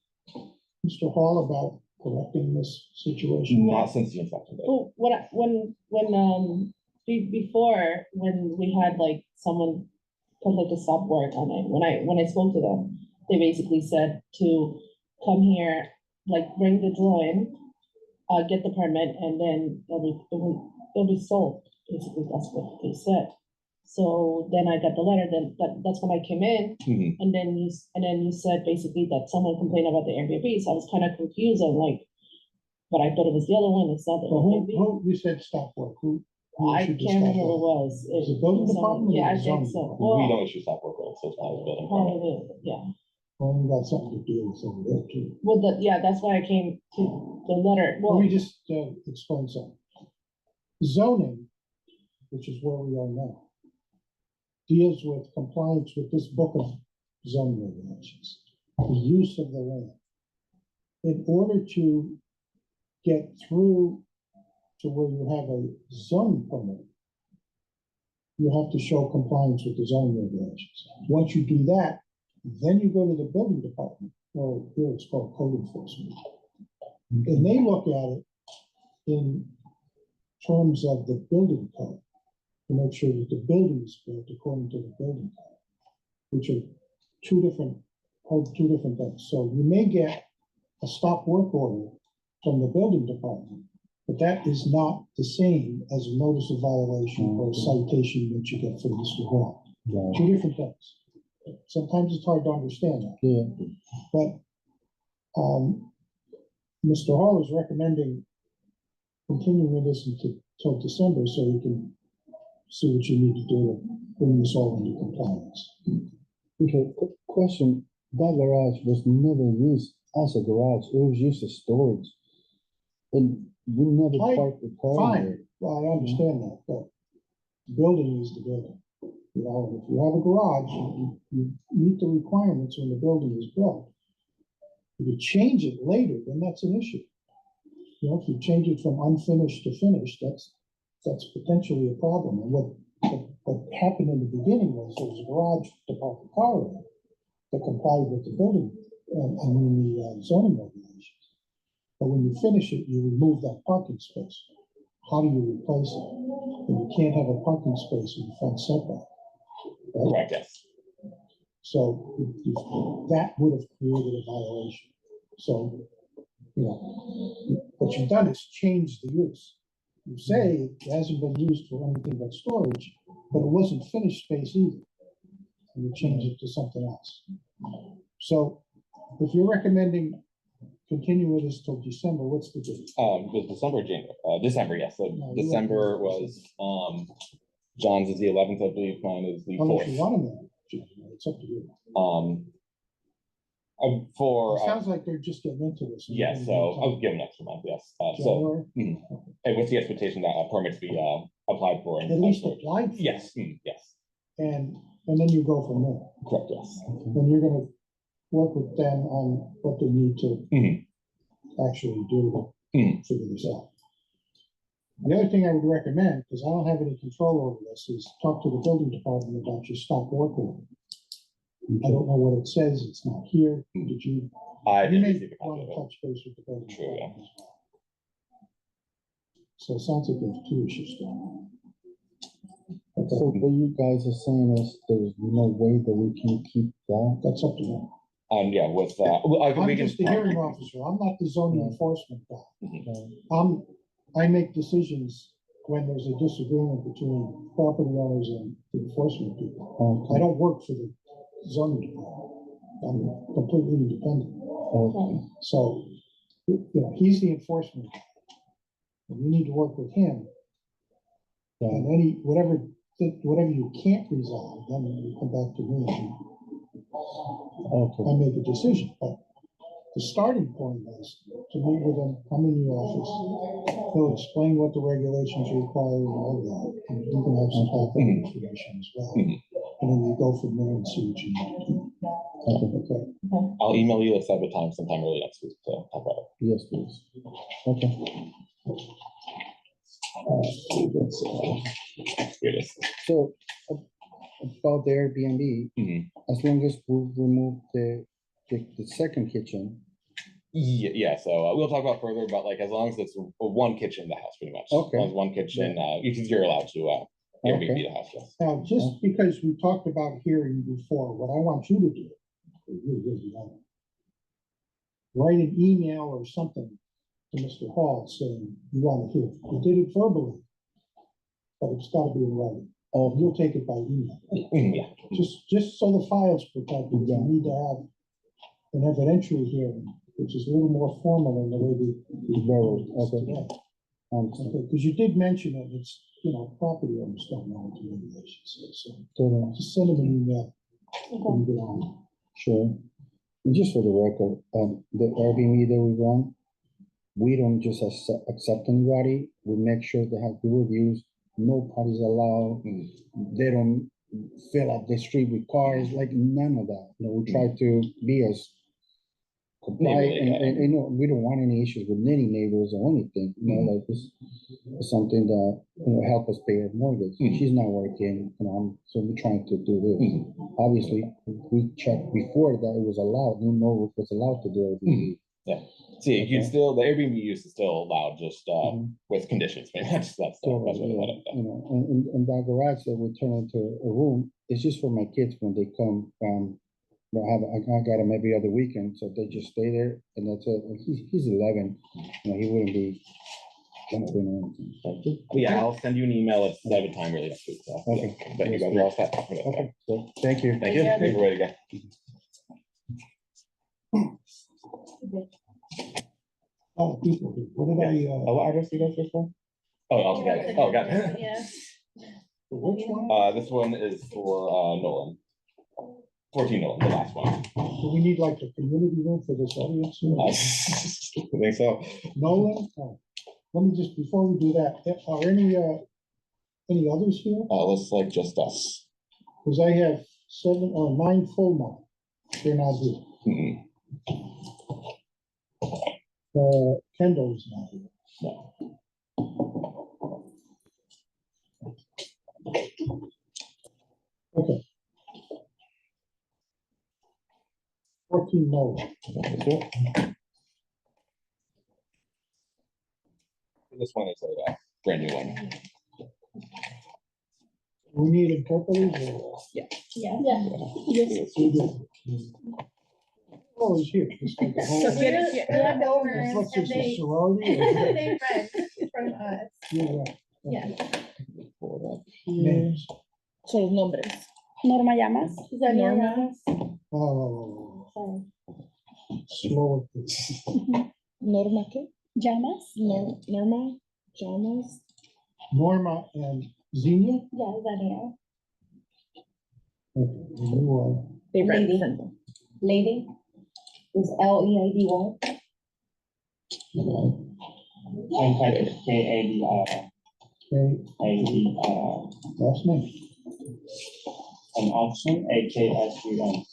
Mr. Hall about correcting this situation? Not since the inspection date. Well, before, when we had like someone put like a stop work on it, when I spoke to them, they basically said to come here, like bring the drawing, get the permit, and then it'll be sold. Basically, that's what they said. So then I got the letter, that's when I came in, Mhm. and then you said basically that someone complained about the Airbnb, so I was kind of confused, I'm like, but I thought it was the other one, it's not the Well, Airbnb. who, you said stop work, who? I issued the can't stop remember who it work? was. Is it building department or Yeah, I the think zoning so. department? We Well, don't issue stop work orders, so it's not a building permit. probably, yeah. Well, we got something to do with over there too. Well, yeah, that's why I came to the letter. Let Well, me just explain something. Zoning, which is where we are now, deals with compliance with this book of zoning regulations, the use of the land. In order to get through to where you have a zoning permit, you have to show compliance with the zoning regulations. Once you do that, then you go to the building department, or here it's called code enforcement. And they look at it in terms of the building code to make sure that the building is built according to the building code, which are two different things. So you may get a stop work order from the building department, but that is not the same as a notice of violation or a citation that you get from Mr. Hall. Right. Two different things. Sometimes it's hard to understand that. Yeah, But Mr. Hall is recommending continuing this until December so you can see what you need to do to bring this all into compliance. okay, quick question, that garage was never used as a garage, it was used as storage. And we never Fine, parked the car Fine, there. well, I understand that, but building is the building. You know, if you have a garage, you meet the requirements when the building is built. If you change it later, then that's an issue. you know, if you change it from unfinished to finished, that's potentially a problem. And what happened in the beginning was there was a garage to park the car in that complied with the building, the zoning regulations. But when you finish it, you remove that parking space. How do you replace it? And you can't have a parking space in the front setback. Right? Correct, yes. So that would have created a violation. So, you know, what you've done is change the use. You say it hasn't been used for anything but storage, but it wasn't finished space either. And you change it to something else. So if you're recommending continue with this till December, what's the date? Was December, January, December, yes. So No, you December were- was, John's is the 11th, I believe, mine is the Unless you 4th. want to, it's up to you. For, It sounds like they're just getting into this. yes, so I'll give an extra month, yes. So January, and with the expectation that a permit to be applied for. at least applied for. Yes, Yes, and then you go from there. correct, yes. And you're gonna work with them on what they need to Mhm. actually do to Mhm. figure this out. The other thing I would recommend, because I don't have any control over this, is talk to the building department about your stop work order. I don't know what it says, it's not here, did you? I You did may receive a copy want of to it. touch base with the building True, yeah. department as well. So it sounds like there's two issues going on. So what you guys are saying is there's no way that we can keep that? That's up to them. Yeah, with, well, I'm we can. just the hearing officer, I'm not the zoning Yeah. enforcement guy. Mhm. I make decisions when there's a disagreement between property owners and the enforcement people. I don't work for the zoning department. I'm completely independent. Okay. So, you know, he's the enforcement guy. And you need to work with him. And whatever you can't resolve, then you come back to me and Okay. I make a decision. But the starting point is to meet with him, come in the office. He'll explain what the regulations require and all that. And you can have some background information as well. Mhm. And then you go from there and see what you need to do. Okay. I'll email you a set of time sometime early next week to talk about it. Yes, please. Okay. Here it is. So about the Airbnb, Mhm. as long as we remove the second kitchen, Yeah, so we'll talk about further, but like as long as it's one kitchen in the house, pretty much. Okay. As long as one kitchen, you're allowed to Airbnb Okay. the house, yes. Now, just because we talked about hearing before, what I want you to do, write an email or something to Mr. Hall saying you want to hear. You did it verbally, but it's got to be in writing. Oh, you'll take it by email. Mhm, yeah. Just so the file's protected, you need to have an evidentiary hearing, which is a little more formal than the way okay. Because you did mention it, it's, you know, property owners don't know what the regulations say, so So, just send them an email. when you get on. sure. And just for the record, the Airbnb that we run, we don't just accept anybody. We make sure they have good reviews. No parties allowed. They don't fill up the street with cars, like none of that. You know, we try to be as compliant and, you know, we don't want any issues with any neighbors or anything, you know, like this is something that, you know, help us pay our mortgage. She's not working, you know, so we're trying to do this. Obviously, we checked before that it was allowed, we know it was allowed to do it. Yeah. See, you can Okay. still, the Airbnb use is still allowed, just Mhm. with conditions, maybe that's So, what yeah, it you know, and that garage that we turn into a room, it's just for my kids when they come, I got him every other weekend, so they just stay there, and that's it. And he's 11, you know, he wouldn't be jumping or anything. Yeah, I'll send you an email at the time really next week, so. Okay. But you guys are all set. Okay, so, thank you. Thank you, we're ready to go. Oh, people, what did I, Oh, what address do you guys just for? Oh, got it. Oh, got it. Yeah. which one? This one is for, Nolan. 14 Nolan, the last one. Do we need like a community room for this audience? I think so. Nolan? Oh, let me just, before we do that, are any others here? Looks like just us. Because I have 7 or 9 full months. They're not here. Mhm. Kendall's not here. Okay. 14 no. This one is a brand new one. We need interpreters or? Yeah. Yes. We do. Oh, he's here. It's like a whole- So get it, yeah. What's this, a sorority or- They read from us. Yeah, Yeah. names. So los nombres. Norma Llamas. Norma. Oh, Sorry. slower. please. Norma qué? Llamas. Norma. Llamas. Norma and Xenia. Yeah, Danielle. Okay, and you are. They read Lady. from them. Lady is Leidy. I'm Patrick, K-A-D-R, Okay, A-D-R, last name. and auction, A-K-S-U-N.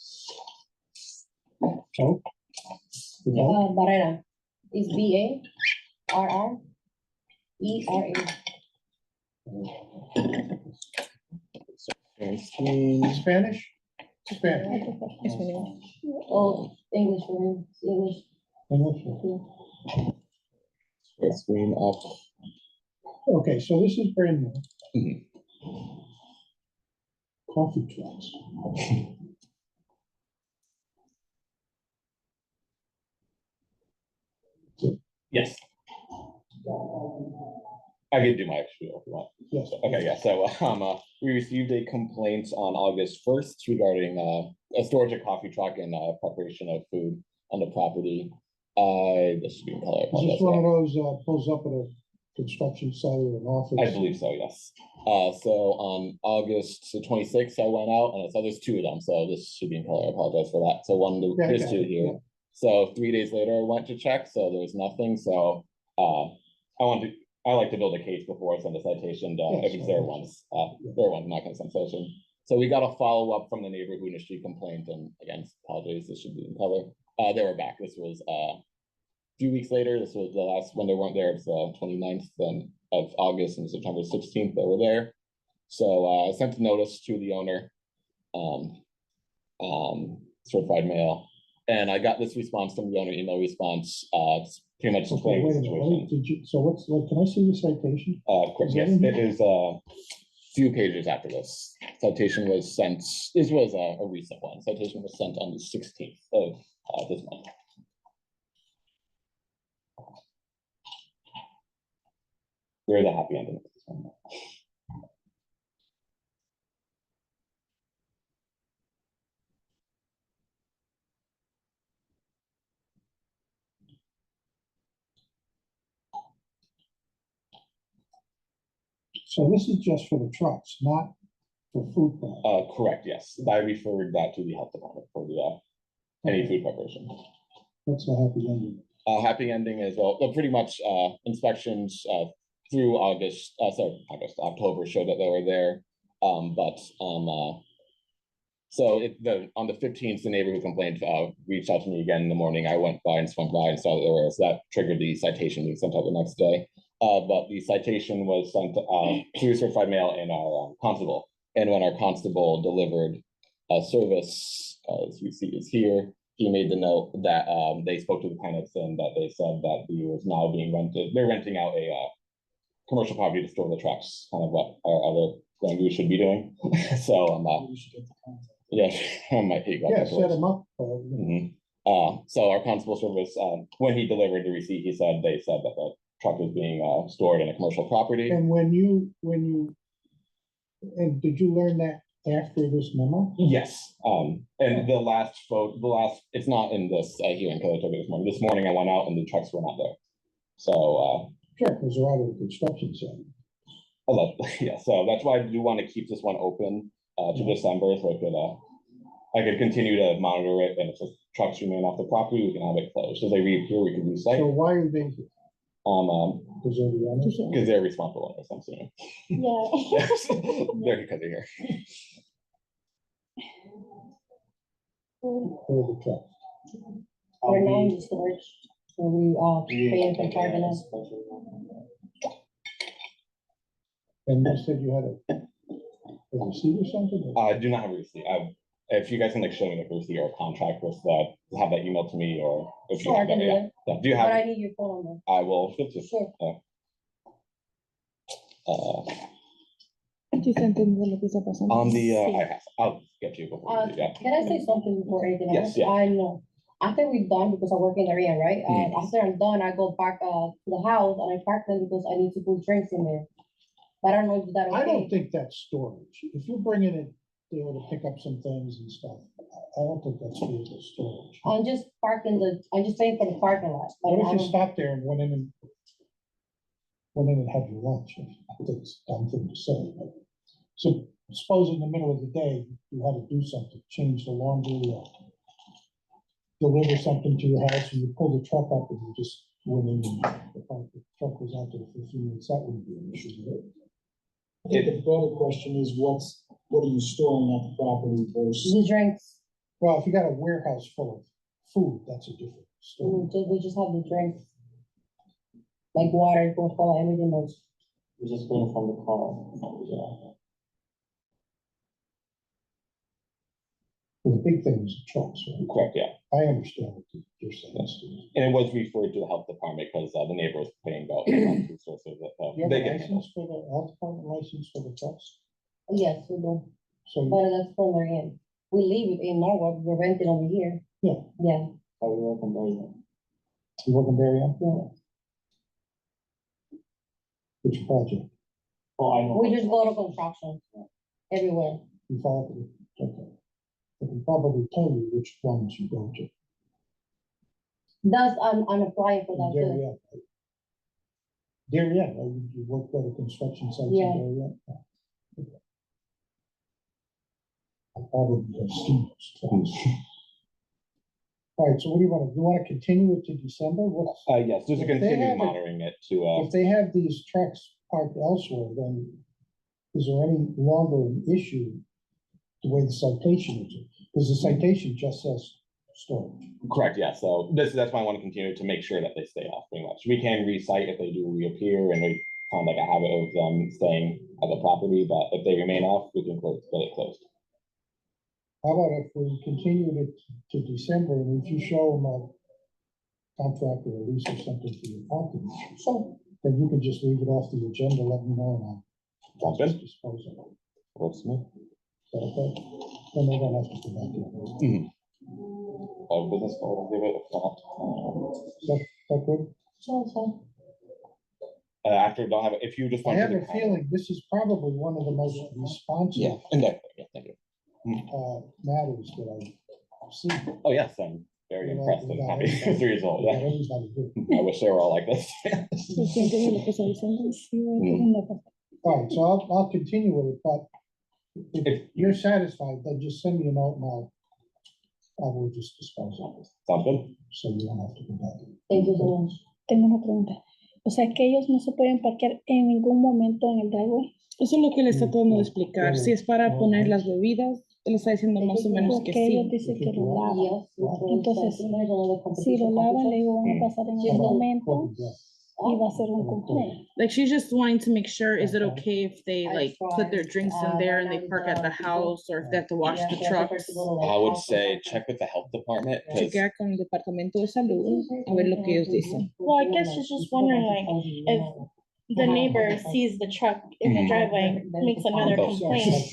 So. Develop. Barrera is B-A-R-R-E-R-A. Sharing screen. Spanish? Spanish. Español. Oh, English for him. English. English. Share screen up. Okay, so this is brand new. Mhm. Coffee trucks. Yes. I could do my spiel if you want. Yes. Okay, yeah, so, we received a complaint on August 1st regarding, a storage of coffee truck and, preparation of food on the property. This should be in color. I Is this apologize. one of those, pulls up at a construction site or an office? I believe so, yes. So on August the 26th, I went out and I saw there's two of them, so this should be in color. I apologize for that. So Yeah, there's okay, two here. yeah. So 3 days later, I went to check, so there was nothing. So, I like to build a case before I send a citation, if it's there once, I'm not gonna send citation. So we got a follow-up from the neighbor who initially complained, and again, apologies, this should be in color. They were back. This was, a few weeks later. This was the last one they weren't there. It's the 29th of August and September 16th they were there. So, I sent a notice to the owner, certified mail, and I got this response from the owner, email response, it's pretty much Okay, explaining wait the a minute. situation. Did you, so what's, like, can I see the citation? Of course, Is that yes, in it here? is a few pages after this. Citation was sent, this was a recent one. Citation was sent on the 16th of this month. There is a happy ending to this one. So this is just for the trucks, not for food products. Correct, yes. I referred that to the health department for the, any food preparation. That's a happy ending. Happy ending as well, but pretty much, inspections, through October showed that they were there. So on the 15th, the neighbor who complained, reached out to me again in the morning. I went by and swung by and saw that there was, that triggered the citation we sent out the next day. But the citation was sent, through certified mail in our constable. And when our constable delivered a service, as you see is here, he made the note that, they spoke to the tenants and that they said that he was now being rented, they're renting out a, commercial property to store the trucks, kind of what our other language should be doing. So, yeah, I might take that. Yeah, set them up. So our constable service, when he delivered the receipt, they said that the truck was being stored in a commercial property. And and did you learn that after this memo? Yes, and the last, it's not in this hearing because I took it this morning. This morning I went out and the trucks were not there. So, Sure, because they're out of the construction site. yeah, so that's why I do want to keep this one open to December, so I could continue to monitor it, and if the trucks remain off the property, we can have it closed. As they reappear, we can So recite. why are they here? Because they're the owners? Because they're responsible owners, I'm assuming. Yeah. They're because they're here. Or the trucks? We're now in storage, so we paying for carbon. And you said you had a receipt or something? I do not have a receipt. If you guys can like show me like a receipt or a contract with that, have that emailed to me or if you Sure, I have that, can do yeah. that. Yeah. Do you But I have, need your phone number. I will fit to. Sure. ¿Sí se entiende lo que está pasando? On the, Sí. I'll get you before we do that. Can I say something before anything Yes, else? yeah. I know. After we're done, because I work in the area, right? After I'm done, I go back to the house and I park them because I need to put drinks in there. But I don't know if that I don't okay. think that's storage. If you're bringing it there to pick up some things and stuff, I don't think that's vehicle storage. I'm just paying for the parking lot. but What I if you don't- stopped there and went in and had your lunch? I think it's a dumb thing to say, but so suppose in the middle of the day, you had to do something, change the laundry or deliver something to your house and you pull the truck up and you just went in and the truck was out there for a few minutes, that wouldn't be an issue. would it? I think the broader question is what are you storing at the property versus? The drinks, Well, if you got a warehouse full of food, that's a different story. we just have the drinks. Like water, Coca-Cola, everything else. We just bring it from the car. Yeah. The big thing is the trucks, right? Correct, yeah. I understand what you're saying, Steve. And it was referred to the health department because the neighbor was complaining about two sources of, You have they a get handled. license for the health department license for the trucks? Yes, we do. So, But that's from their end. We leave it in Norwalk, we're renting over here. Yeah. Yeah, How we work on that? you work in Darien? yeah. Which project? Oh, I know. We just go to construction everywhere. You follow it? Okay. I can probably tell you which ones you go to. That's, I'm applying for that too. Darien. Right? Darien, right? You work at a construction site in Yeah. Darien? Okay. I probably have seen those trucks. All right, so what do you want to, continue it to December? What's, Yes, just to If they continue have it- monitoring it to, if they have these trucks parked elsewhere, then is there any longer an issue the way the citation is? Because the citation just says storage. correct, yeah, so that's why I want to continue to make sure that they stay off pretty much. We can recite if they do reappear and we kind of like a habit of them staying at the property, but if they remain off, we can close, get it closed. How about if we continue it to December and if you show them a contract or a lease or something for your parking, So, then you can just leave it off the agenda, let me know and I'll Sounds good. dispose of it. Works for me. Is that okay? Then they don't have to come back in. Business card, I'll give it, if not, Is that good? so. after, don't have, if you just I want. have to a feeling this is probably one of the most responsive Yeah, and that, yeah, thank you. matters that I've seen. Oh, yes, I'm very Yeah, impressed and yeah, happy, everybody- 3 years old, Not yeah. everybody did. I wish they were all like this. ¿Se entiende lo que está diciendo? All right, so I'll continue with it, but if you're satisfied, then just send me a note and I will just dispose of it, Sounds good? so you don't have to come back. Thank you so much. Tengo una pregunta. O sea, que ellos no se pueden parquear en ningún momento en el driveway. Eso es lo que le está tratando de explicar. Si es para poner las bebidas, él está diciendo más o menos que Porque ellos sí. dicen que lo lavan. Yes, Entonces, there's another Si competition lo lavan, le officer. digo, van a pasar en Sí, el no. momento y va a ser un complaint. Like she's just wanting to make sure, is it Okay. okay if they I like put their tried, drinks in there and they park at the house or if they have to wash the trucks? I would say check with the health department, because Chequear con el departamento de salud a ver lo que ellos dicen. Well, I guess she's just wondering, like, if the neighbor sees the truck in the Mhm. driveway, makes another Oh, complaint.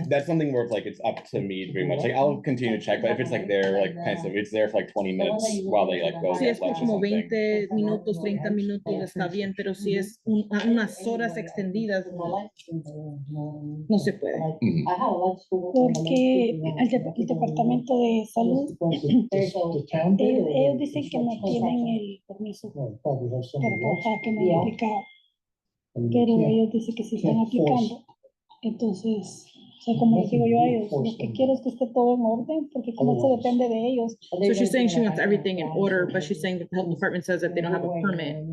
that's something where it's like, it's up to me pretty much, like, I'll continue to check, but if it's like there, like, kind of, if it's there for like 20 minutes while they like go Si get es por lunch or como something. 20 minutos, 30 minutos, está bien, pero si es unas horas extendidas, no se puede. Mhm. Porque el departamento de salud, The town did, or ellos the dicen que no construction tienen site? el permiso Well, probably have para somebody else. trabajar, que no Yeah. han aplicado. I mean, Pero you can't- ellos dicen que sí están can't force- aplicando. Entonces, o sea, como les digo yo a ellos, lo que quiero es que esté todo en orden, porque como eso Otherwise- depende de ellos. So she's saying she wants everything in order, but she's saying that the health department says that they don't have a permit,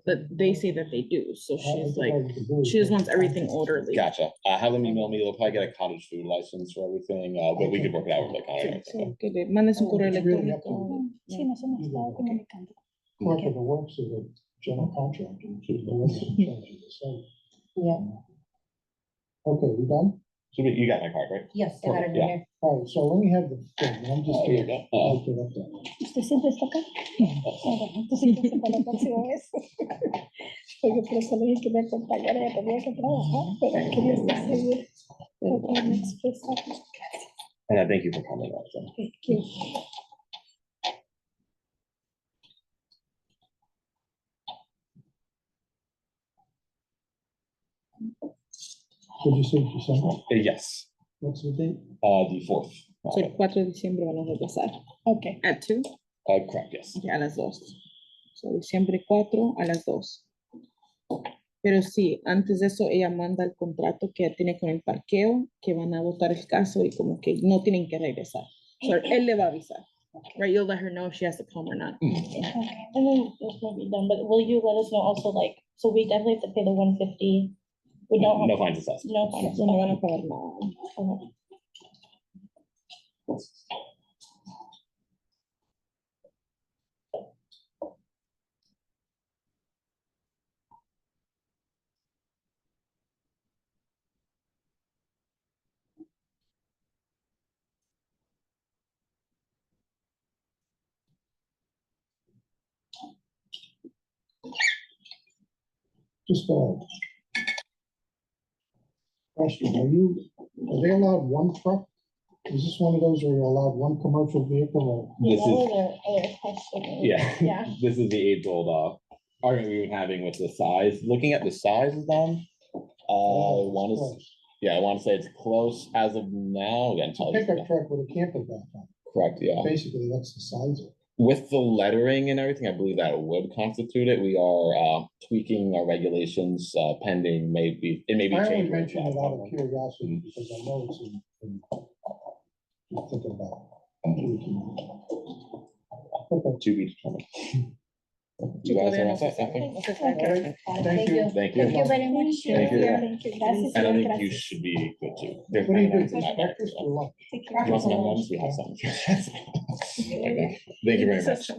but they say that they do. So I she's think like, all you can do is she just get wants everything orderly. Gotcha. Have them email me. They'll probably get a cottage food license for everything, but we could work it out with the county. and everything. So que le mandes un correo It's really up to electrónico. Sí, nos hemos estado comunicando. Clerk of the works of the general contractor. Yeah. Okay, we done? You got my card, right? Yes, I got it Perfect, yeah. here. All right, so let me have the thing, I'm just. Oh, here you go. Type it up there. ¿Usted siempre está acá? Bueno, entonces ya para la próxima vez. Porque por eso le dije que me acompañara, ya tenía que trabajar, pero quería estar segura. Pero para expresar. And I thank you for coming also. Que Did you say December? Yes, What's the date? the 4th. So el 4 de diciembre van a regresar. Ok. At 2, Correct, yes. a las 2. So diciembre 4 a las 2. Pero sí, antes de eso ella manda el contrato que tiene con el parqueo, que van a votar el caso y como que no tienen que regresar. So él le va a avisar. Right, you'll let her know if she has to come or not. Okay. And then this will be done, but will you let us know also, like, so we definitely have to pay the 150? We don't have. No fines assessed. No fines. So no van a pagar nada. Okay. Just question, are they allowed one truck? Is this one of those where you're allowed one commercial vehicle Yeah, This that is- was our question. Yeah, Yeah. this is the age-old argument we've been having with the size. Looking at the size of them, or? I want to say it's close as of now. Again, It's a tell you pickup truck with a camper back on. correct, yeah. Basically, that's the size of it. With the lettering and everything, I believe that would constitute it. We are tweaking our regulations pending maybe, it may be I only changed. mention it out of curiosity because I know it's in I'm thinking about. Okay. To be determined. You guys are all set? Okay. Thank you. Thank you. Thank you very much. Thank you. Thank you. Gracias. And I think Gracias. you should be good too. There's What do you do, 99 in that bag, breakfast so. or lunch? Take You want some M&Ms? We have some. Okay. Thank you very much.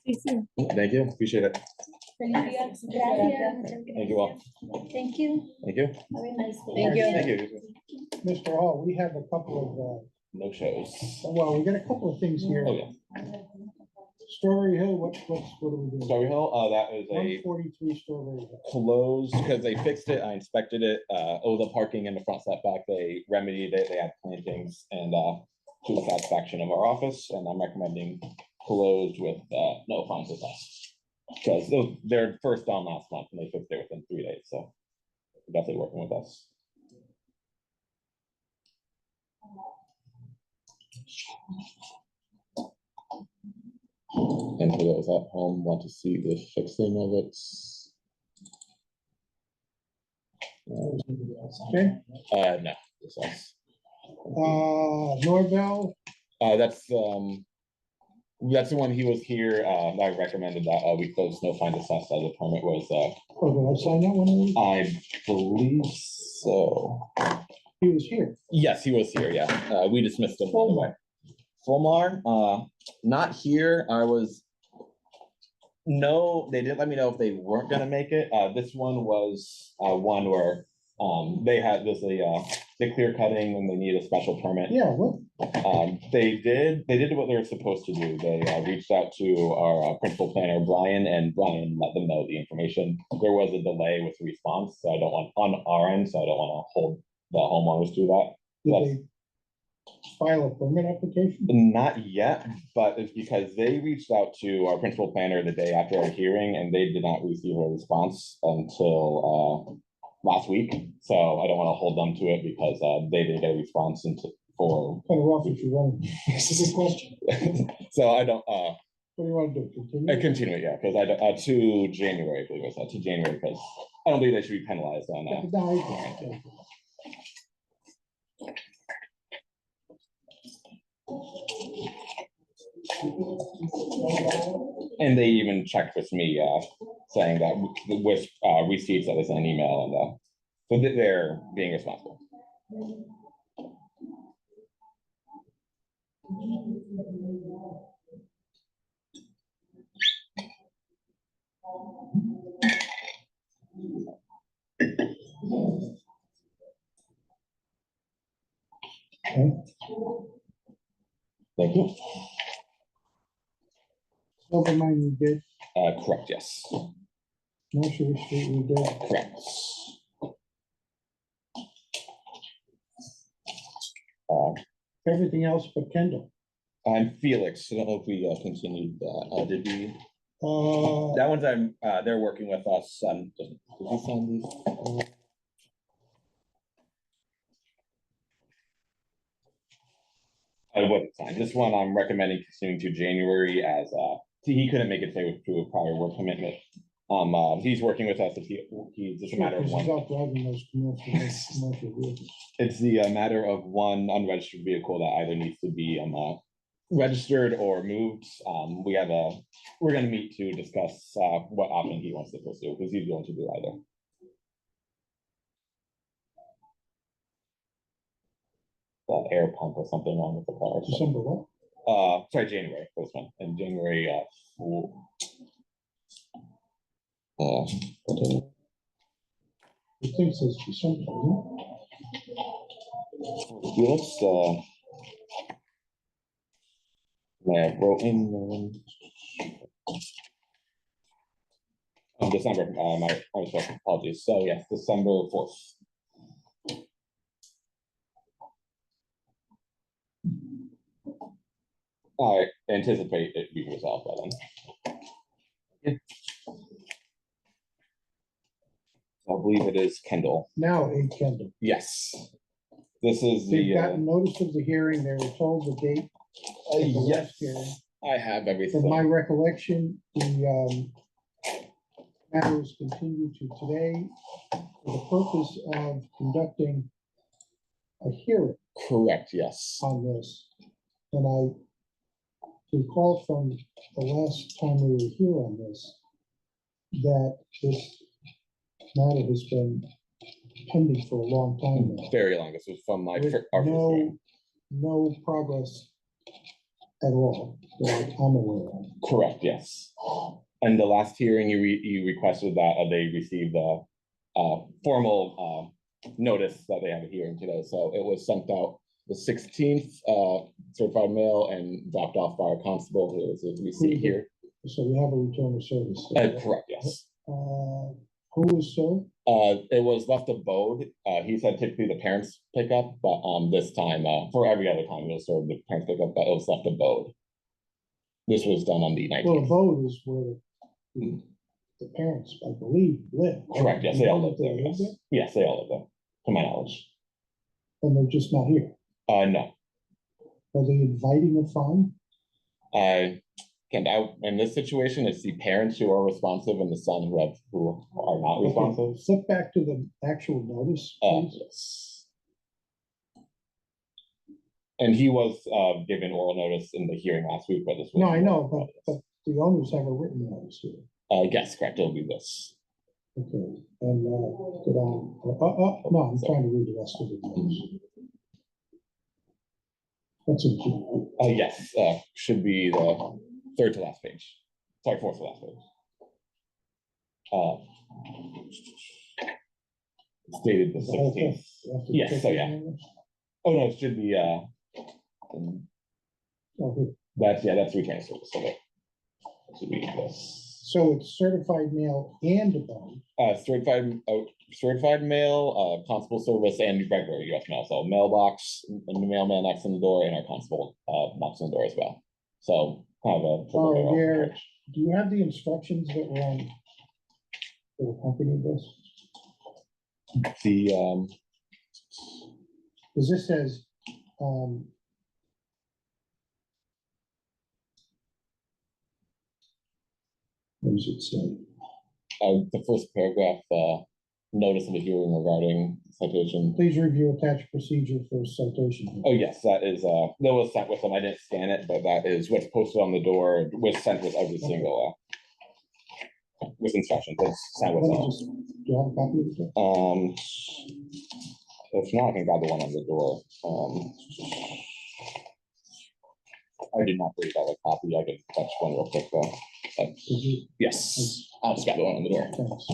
Sí, sí. Thank you. Appreciate it. Gracias. Thank you all. Thank you. Thank you. Have a nice day. Thank you. Thank you. Mr. Hall, we have a couple No shows. well, we got a couple of things here. Oh, yeah. Strawberry Hill, what are we doing? Story Hill, that is a 143 Strawberry Hill. closed, because they fixed it, I inspected it, the parking in the front setback, they remedied it, they had plantings, and to the satisfaction of our office, and I'm recommending closed with no fines assessed. Because they're first on last month, and they fixed it within 3 days, so they're definitely working with us. And for those at home want to see the fixing of it. Okay, No, this was, Norvell, that's the one he was here, I recommended that, we close no fine assessed, as the permit was, oh, did I sign that one already? I believe so. He was here. Yes, he was here, yeah, we dismissed him right away. Fulmar, not here, no, they didn't let me know if they weren't gonna make it, this one was, one where, they had this, the clear cutting and they need a special permit. Yeah, what? They did what they were supposed to do. They reached out to our principal planner, Brian, and Brian let them know the information. There was a delay with the response, so I don't want, on our end, so I don't want to hold the homeowners to that. Did they file a permit application? Not yet, but it's because they reached out to our principal planner the day after our hearing, and they did not receive a response until last week. So I don't want to hold them to it because they didn't get a response for. Kind of rough if you want. This is a question. So I don't. What do you want to do? I Continue? continue it, yeah, because I don't, to January, I believe it was, to January, because I don't believe they should be penalized on that. No, I get it. And they even checked with me, saying that with receipts that they sent an email and so that they're being responsible. Silver Mine, we did. Correct, yes, North Sugar Street, we did. correct. Everything else but Kendall. And Felix, I don't know if we continued that, did we? Uh, That one's, they're working with us, did we sign these? I wouldn't sign, this one I'm recommending continuing to January as, he couldn't make it to a prior work commitment. He's working with us, if he's just a matter of He's one. out driving those commercial vehicles. It's the matter of one unregistered vehicle that either needs to be registered or moved. We're gonna meet to discuss what option he wants to pursue, because he's going to do either. That air pump or something wrong with the car. so- December what? Sorry, January, first one, in January, I think it says December, doesn't Felix, I wrote in, December, my apologies, so yes, December 4th. I anticipate it being resolved by then. I believe it is Kendall. Now, a Kendall. Yes. This is They've the, gotten notice of the hearing, they were told the date of the last yes, hearing. I have From everything. my recollection, the matter was continued to today for the purpose of conducting a hearing Correct, yes. on this. And I recall from the last time we were here on this, that this matter has been pending for a long time now. Very long. This was from my, With our first no, hearing. no progress at all that I'm aware of. Correct, yes. And the last hearing, you requested that they received a formal notice that they have a hearing today. So it was sent out the 16th, certified mail, and dropped off by our constable, who is a receipt here. So we have a return of service. Correct, yes. Who was served? It was left abode. He said typically the parents pick up, but this time, for every other time, it was served the parents pick up, but it was left abode. This was done on the Well, 19th. abode is where the parents, I believe, live. Correct, yes, they all live there, They live yes. Yes, they all live there, to my knowledge. And they're just not here. No. Are they inviting a fine? In this situation, it's the parents who are responsive and the son who are not Okay, responsive. flip back to the actual notice, please. Yes. And he was given oral notice in the hearing last week, but this was. No, I know, but the owners have a written notice here. Yes, correct, it'll be this. Okay, and go down. No, I'm trying to read the rest of the notice. That's a, Yes, should be the third to last page. Sorry, fourth to last page. It's dated the the whole thing. 16th. After Yes, the so yeah. Oh, no, it should be, Oh, here. that's return of service, so that should be this. So it's certified mail and a bond. Certified mail, constable service, and regular US mail, so mailbox, and the mailman next on the door, and our constable box on the door as well. So kind of a. triple barrel There, approach. do you have the instructions that were on that accompanied this? The, Because this says, what does it say? the first paragraph, notice of a hearing regarding citation. Please review attached procedure for citation. Oh, yes, that was sent with them. I didn't scan it, but that is what's posted on the door. It was sent with every single, with instructions. It's sent with them. Do you have a copy of it? If not, I can grab the one on the door. I did not bring out a copy. I can touch one real quick though. Did you? Yes, I'll just grab the one on the door. Thanks.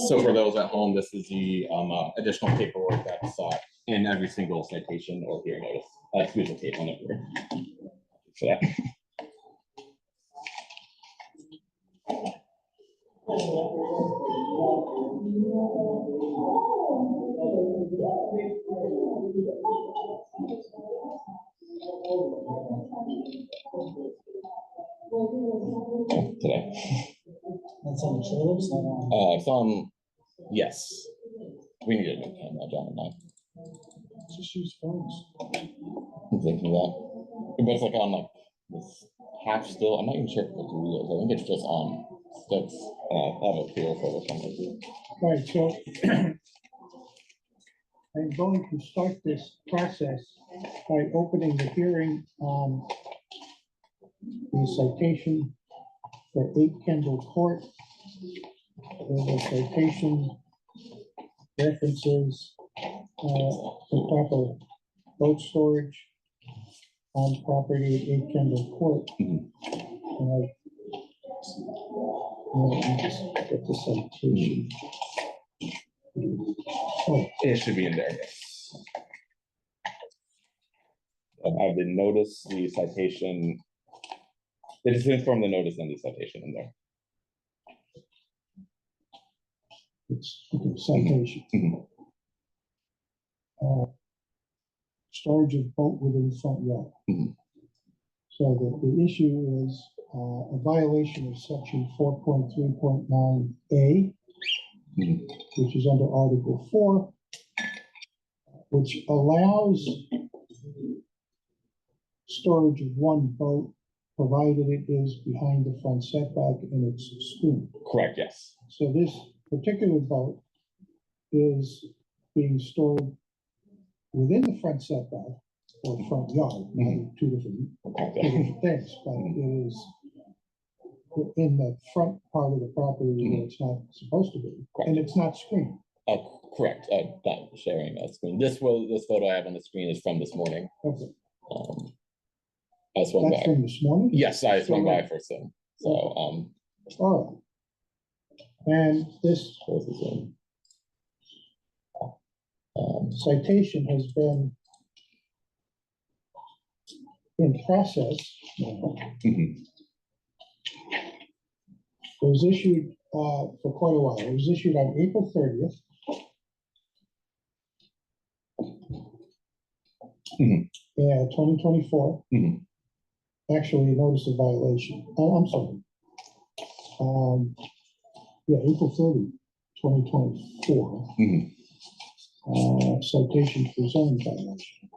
So for those at home, this is the additional paperwork that's in every single citation or hearing notice. Excuse me, tape on it. For that. Today. That's on the trailers. Yes. We need a new camera, John and I. Just use phones. I'm thinking that. But it's like on like this half still. I'm not even sure if it's real. I think it's just on sticks. I have a feel for this one. Right, so I'm going to start this process by opening the hearing on the citation for 8 Kendall Court. The citation references the proper boat storage on property at 8 Kendall Court. And let me just get the citation. Oh, It should be in there, yes. I have the notice, the citation. It is informed the notice and the citation in there. it's citation. Mhm. Storage of boat within the front yard. Mhm. So the issue is a violation of section 4.3.9A, Mhm. which is under Article 4, which allows storage of one boat, provided it is behind the front setback and it's screened. Correct, yes. So this particular boat is being stored within the front setback or front yard, two different things, but it is in the front part of the property where it's not supposed to be, and it's not screened. Correct. Not sharing a screen. This photo I have on the screen is from this morning. Okay, I swung that's by. from this morning? Yes, I swung by So, first thing. So all right. And this where's this one? citation has been in process now. Mhm. It was issued for quite a while. It was issued on April 30th. Mhm. Yeah, 2024. Mhm. Actually, a notice of violation. Oh, I'm sorry. Yeah, April 30, 2024. Mhm. Citation for zoning violation.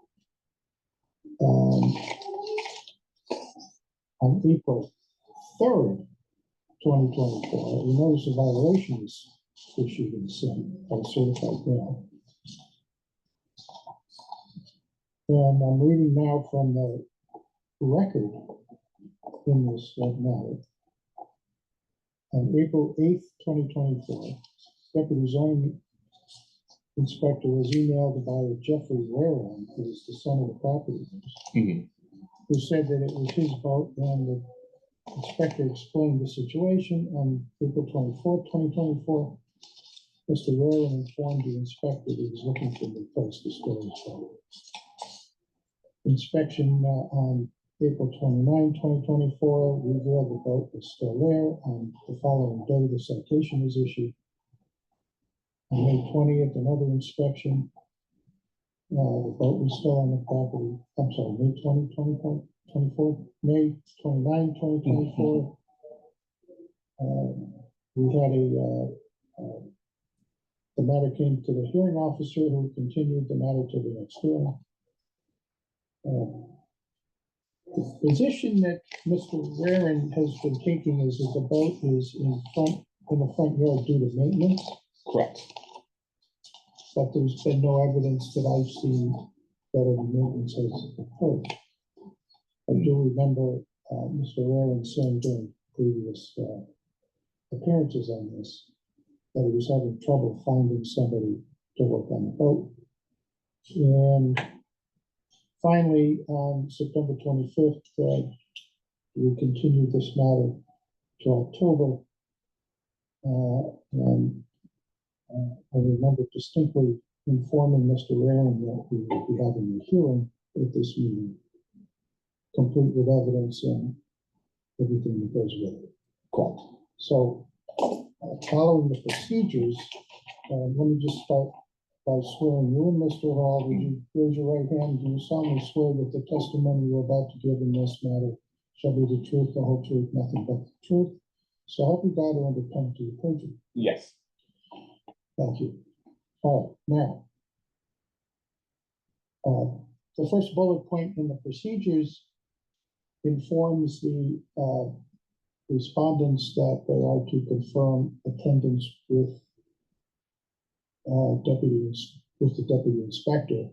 On April 3rd, 2024, a notice of violation was issued and sent by certified mail. And I'm reading now from the record in this matter. On April 8th, 2024, Deputy Zoning Inspector was emailed to buyer Jeffrey Warren, who is the son of the property owner, Mhm. who said that it was his boat, and the inspector explained the situation. On April 24th, 2024, Mr. Warren informed the inspector that he was looking for the place to store his boat. Inspection on April 29, 2024, revealed the boat was still there. On the following day, the citation was issued. On May 20th, another inspection. The boat was still on the property. I'm sorry, May 20, 2024, May 29, 2024. We had the matter came to the hearing officer, who continued the matter to the next hearing. The position that Mr. Warren has been taking is that the boat is in the front yard due to maintenance, Correct. but there's been no evidence that I've seen that any maintenance has occurred. I do remember Mr. Warren saying during previous appearances on this that he was having trouble finding somebody to work on the boat. And finally, on September 25th, we continued this matter to October. And I remember distinctly informing Mr. Aaron that we would be having a hearing at this meeting, complete with evidence and everything that goes with it. Correct. So, following the procedures, let me just start by swearing you in, Mr. Hall. Would you raise your right hand? Do you solemnly swear that the testimony you're about to give in this matter shall be the truth, the whole truth, nothing but the truth? So help you God or under penalty of perjury. Yes. Thank you. All right, now, the first bullet point in the procedures informs the respondents that they are to confirm attendance with the deputy inspector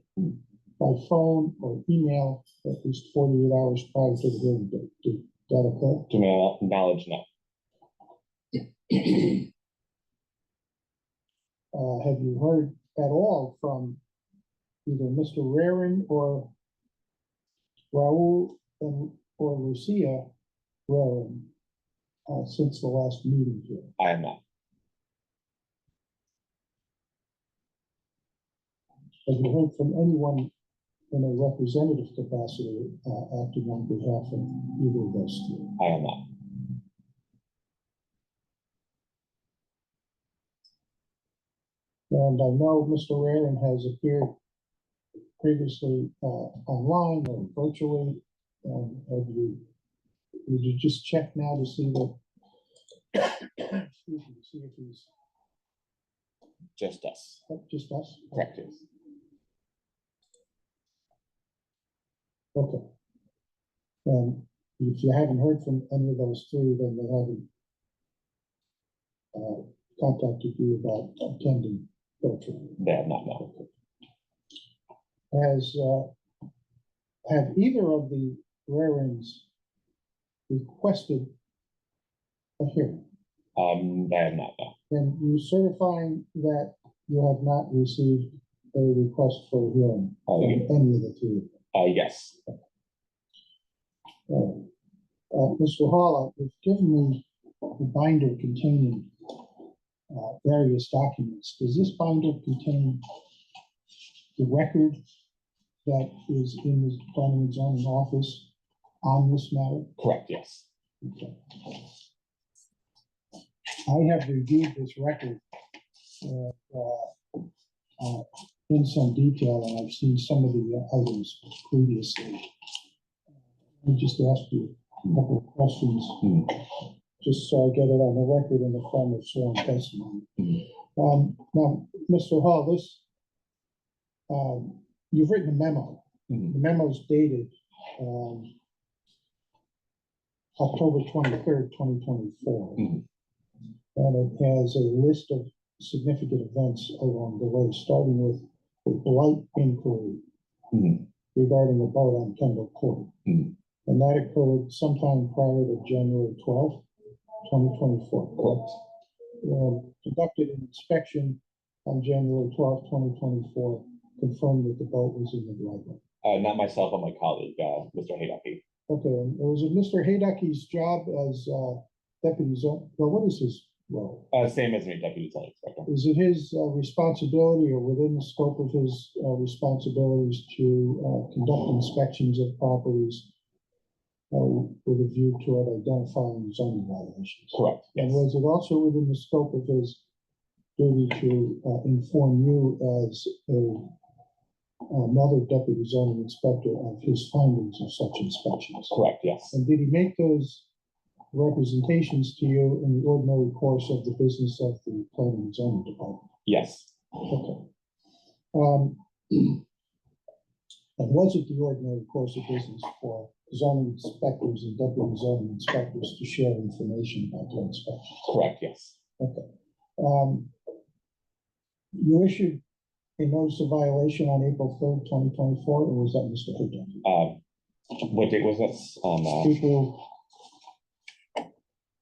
by phone or email at least 48 hours prior to the hearing date. Did that occur? To my knowledge, no. Have you heard at all from either Mr. Rarin or Raul or Lucia Rarin since the last meeting here? I am not. Have you heard from anyone in a representative capacity acting on behalf of either of those two? I am not. And I know Mr. Rarin has appeared previously online or virtually. Would you just check now to see that, excuse me, see if he's Just us. just us? Correct. Yes. Okay. And if you haven't heard from any of those three, then they haven't contacted you about attending virtually. They have not. No. Have either of the Rarins requested a hearing? They have not. No. And you certifying that you have not received a request for a hearing from any of the three of them? Yes. Mr. Hall, you've given me the binder containing various documents. Does this binder contain the record that is in the planning and zoning office on this matter? Correct. Yes. Okay. I have reviewed this record in some detail, and I've seen some of the items previously. Let me just ask you a couple of questions, just so I get it on the record in the form of sworn testimony. Now, Mr. Hall, this you've written a memo. The memo is dated October 23rd, 2024. And it has a list of significant events along the way, starting with a blight inquiry regarding a boat on Kendall Court. And that occurred sometime prior to January 12th, 2024. Correct. Conducted an inspection on January 12th, 2024, confirmed that the boat was in the driveway. Not myself, but my colleague, Mr. Hayducky. Okay, and was it Mr. Hayducky's job as deputy zone? Well, what is his role? Same as me, deputy zoning inspector. Is it his responsibility or within the scope of his responsibilities to conduct inspections of properties with a view toward identifying zoning violations? Correct. And Yes. was it also within the scope of his duty to inform you as another deputy zoning inspector of his findings of such inspections? Correct. Yes. And did he make those representations to you in the ordinary course of the business of the planning and zoning department? Yes. Okay. And was it the ordinary course of business for zoning inspectors and deputy zoning inspectors to share information about their inspections? Correct. Yes. Okay. You issued a notice of violation on April 3rd, 2024, or was that Mr. Hayducky? What date was this?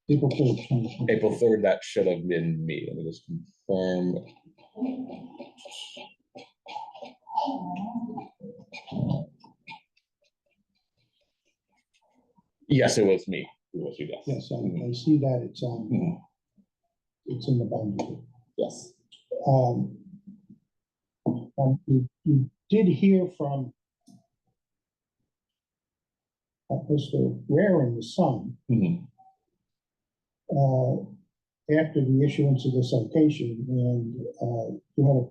April 3rd, 2024. April 3rd. That should have been me. Let me just confirm. Yes, it was me. It was you, yes. Yes, I see that it's on. It's in the binder. Yes. You did hear from Mr. Rare, the son, Mhm. after the issuance of the citation, and you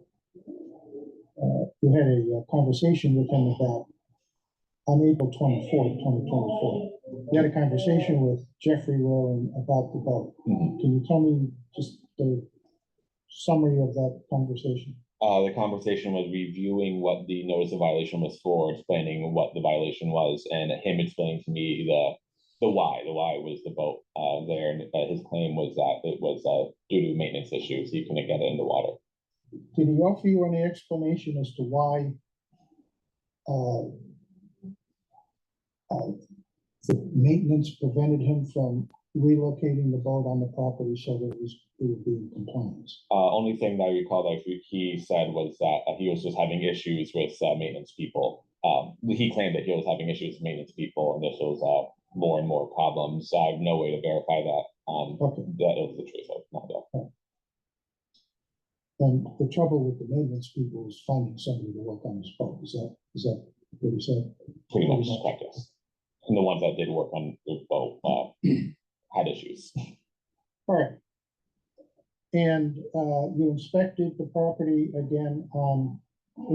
had a conversation with him about on April 24th, 2024. You had a conversation with Jeffrey Rowan about the boat. Mhm. Can you tell me just the summary of that conversation? The conversation was reviewing what the notice of violation was for, explaining what the violation was, and him explaining to me the why. The why was the boat there, and his claim was that it was due to maintenance issues. He couldn't get it in the water. Did he offer you any explanation as to why the maintenance prevented him from relocating the boat on the property so that it would be in compliance? Only thing that I recall that he said was that he was just having issues with maintenance people. He claimed that he was having issues with maintenance people, and this was more and more problems. I have no way to verify that. Okay. That is the truth of not that. And the trouble with the maintenance people is finding somebody to work on this boat. Is that what you said? Pretty much correct, yes. And the ones that did work on the boat had issues. All right. And you inspected the property again on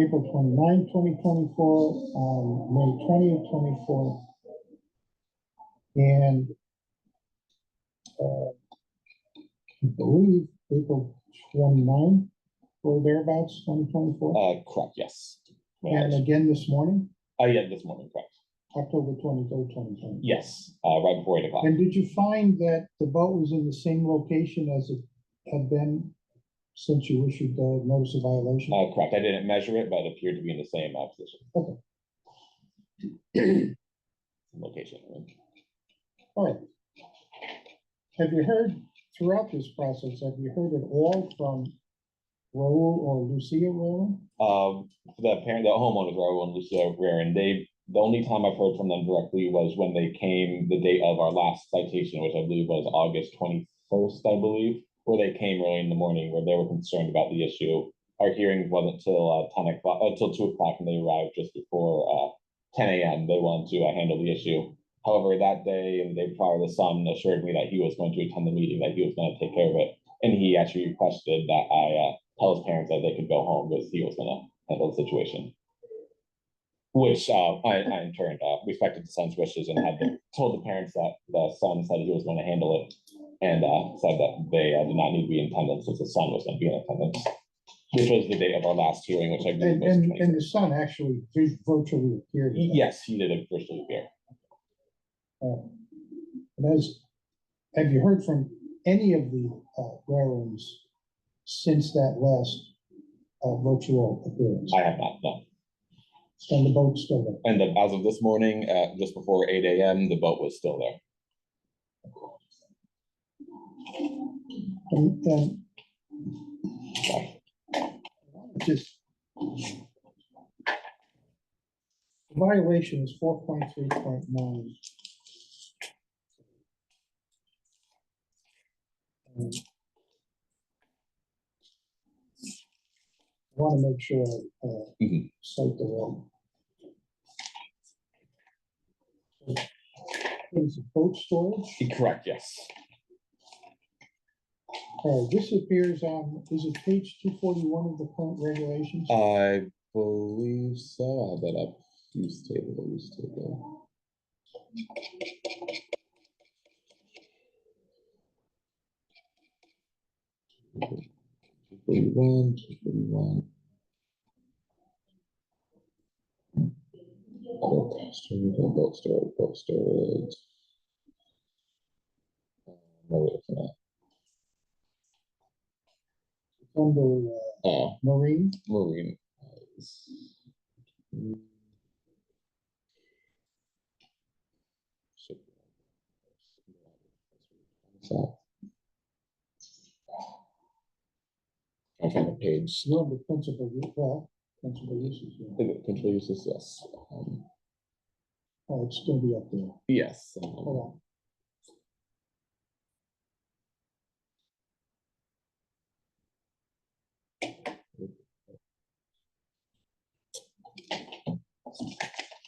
April 29, 2024, on May 20th, 24. And I believe April 29 or thereabouts, 2024. Correct, yes. And again this morning, Yeah, this morning, correct. October 23rd, 2020. Yes, right before 8 o'clock. And did you find that the boat was in the same location as it had been since you issued the notice of violation? Correct. I didn't measure it, but it appeared to be in the same position. Okay. Location. All right. Have you heard throughout this process, have you heard at all from Raul or Lucia Raul? The homeowners, Raul and Lucia Rare, and the only time I've heard from them directly was when they came the date of our last citation, which I believe was August 21st, I believe, where they came early in the morning where they were concerned about the issue. Our hearing wasn't till 10 o'clock, until 2 o'clock, and they arrived just before 10 a.m. They wanted to handle the issue. However, that day and the day prior, the son assured me that he was going to attend the meeting, that he was going to take care of it. And he actually requested that I tell his parents that they could go home because he was going to handle the situation. Which I in turn respected the son's wishes and told the parents that the son said he was going to handle it, and said that they did not need to be in attendance since the son was going to be in attendance, which was the date of our last hearing, which I believe was the 26th. And the son actually virtually appeared. Yes, he did virtually appear. And have you heard from any of the Rarons since that last virtual appearance? I have not, no. And the boat's still there? And as of this morning, just before 8 a.m., the boat was still there. And just violation is 4.3.9. I want to make sure I cite the right. Is it boat storage? Correct, yes. This appears on, is it page 241 of the current regulations? I believe so. I'll have that up. Use table. 241. Boat storage. Under marine. Marine. I found the page. You're on the principal uses. Yeah. Control uses, yes. Oh, it's going to be up there. Yes. Hold on.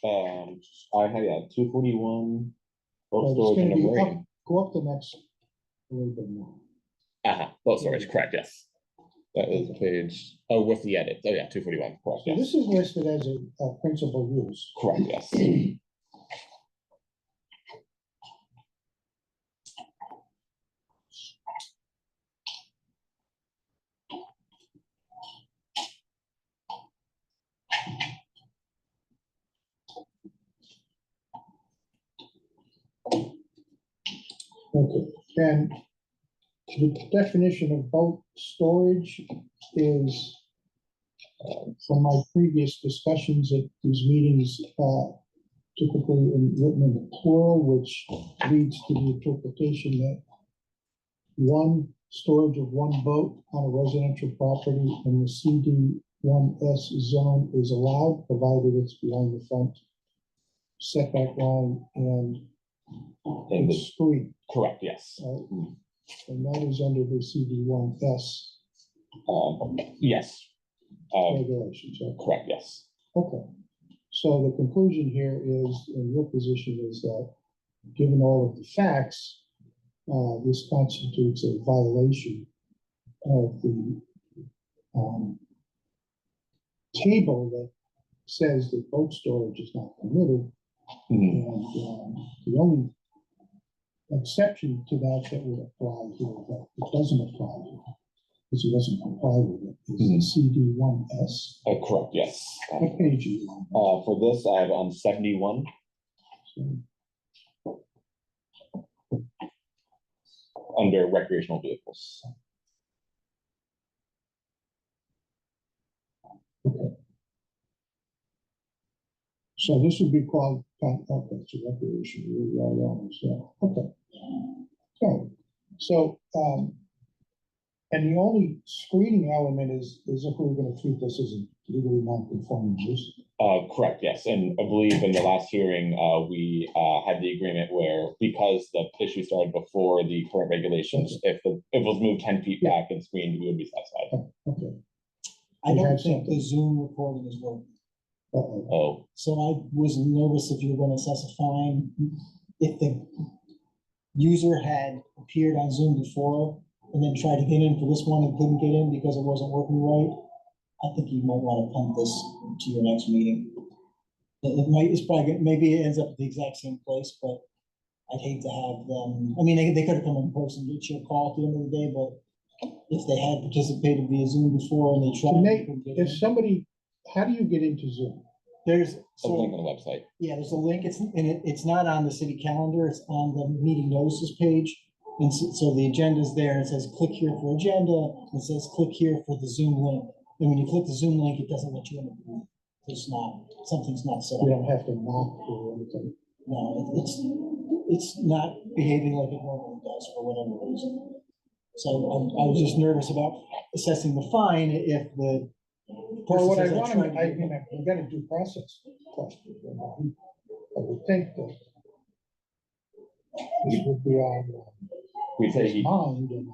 I had, yeah, 241. Boat Well, it's storage gonna and a be up, marine. go up the next. A little bit more. Boat storage, correct, yes. That is page, oh, with the edit, oh yeah, 241, correct, So yes. this is listed as a principal use. Correct, yes. Okay, and the definition of boat storage is, from my previous discussions at these meetings, typically written in the plural, which leads to the interpretation that one storage of one boat on a residential property in the CD1S zone is allowed, provided it's behind the front setback line and And it's street. correct, yes. And that is under the CD1S Yes, regulations. Okay. correct, yes. Okay, so the conclusion here is, and your position is that, given all of the facts, this constitutes a violation of the table that says that boat storage is not permitted. Mhm. And the only exception to that would apply here, that it doesn't apply here, because it doesn't comply with it, is the CD1S. Correct, yes. What page are you on? For this, I have on 71. Under recreational vehicles. Okay. So this would be called, okay, so recreation, okay. Okay, so, and the only screening element is if we're gonna treat this as a legally non-conforming use. Correct, yes, and I believe in the last hearing, we had the agreement where, because the issue started before the current regulations, if it was moved 10 feet back and screened, we would be satisfied. Okay. I We don't have think the something. Zoom recording is working. Uh-oh. Oh, So I was nervous if you were gonna assess a fine, if the user had appeared on Zoom before and then tried to get in for this one and couldn't get in because it wasn't working right. I think you might wanna punt this to your next meeting. It might, it's probably, maybe it ends up at the exact same place, but I'd hate to have them, I mean, they could have come in person, get your call at the end of the day, but if they had participated via Zoom before and they tried. So and Nate, couldn't get if in. somebody, how do you get into Zoom? There's, a link so, on the website. yeah, there's a link, it's not on the city calendar, it's on the meeting notices page. And so the agenda's there, it says click here for agenda, it says click here for the Zoom link. And when you click the Zoom link, it doesn't let you in the room. It's not, something's not set You up. don't have to knock or anything. No, it's not behaving like it normally does for whatever reason. So I was just nervous about assessing the fine if the. Well, what I person says, want tried to, to I get mean, in. we got a due process question. I would think that this would be on We say his he, mind and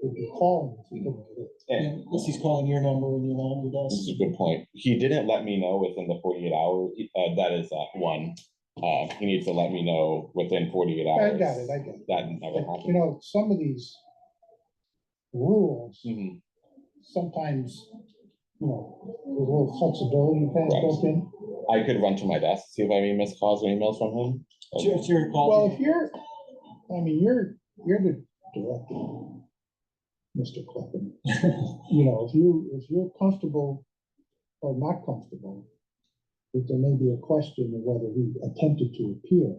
would be calling if he couldn't get it. and Unless he's calling your number and your number this is does. a good point. He didn't let me know within the 48 hours. That is one. He needs to let me know within 48 I hours. got it, I got it. That never But, you happened. know, some of these rules, Mhm. sometimes, you know, there's a little flexibility kind of Right. built in. I could run to my desk, see if I have any missed calls or emails from him. It's your call. Well, if you're, I mean, you're the director, Mr. Kleppen. You know, if you're comfortable or not comfortable, that there may be a question of whether he attempted to appear.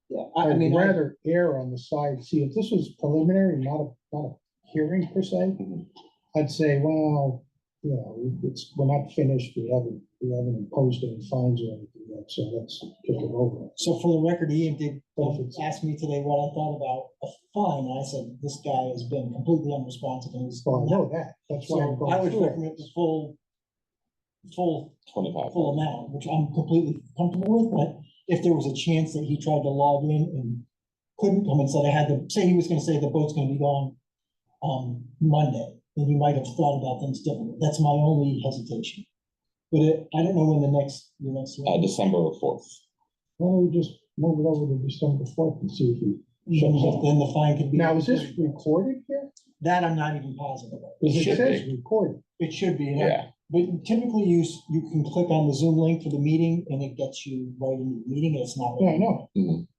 Yeah, I mean, I'd rather err on the side, see, if this was preliminary, not a hearing per se, Mhm. I'd say, well, you know, we're not finished, we haven't imposed any fines or anything yet, so let's kick it over. So for the record, Ian did But if it's- ask me today what I thought about a fine, and I said, this guy has been completely unresponsive and he's. Well, I know that, that's why I'm So I going would through recommend the it. full 25. amount, which I'm completely comfortable with, but if there was a chance that he tried to log in and couldn't come and said I had to, say he was gonna say the boat's gonna be gone Monday, then you might have thought about things differently. That's my only hesitation. But I don't know when your next. December 4th. Why don't we just move it over to December 4th and see if he shows up? Then the fine could be. Now, is this recorded here? That I'm not even positive about. Because it should says be. recorded. It should be, Yeah. but typically you can click on the Zoom link for the meeting and it gets you right into the meeting and it's not. Yeah, I know.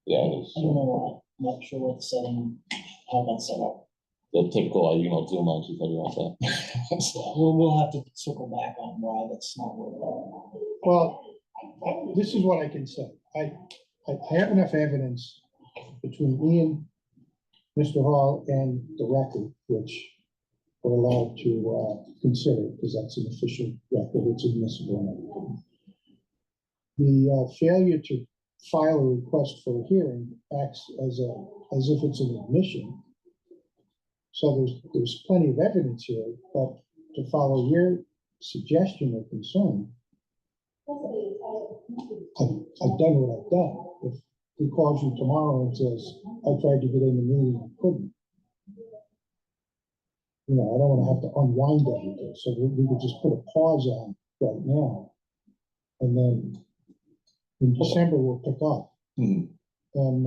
Yeah, I don't know why, I'm not sure what the setting, how that's set up. the typical, Zoom on 2:30 that. So we'll have to circle back on why that's not working. Well, this is what I can say. I have enough evidence between Ian, Mr. Hall, and the record, which we're allowed to consider, because that's an official record, it's admissible and everything. The failure to file a request for a hearing acts as if it's an admission. So there's plenty of evidence here, but to follow your suggestion or concern, I've done what I've done. If he calls you tomorrow and says, I tried to get in the meeting and couldn't, I don't want to have to unwind everything, so we could just put a pause on right now. And then in December, we'll pick up. Mhm. And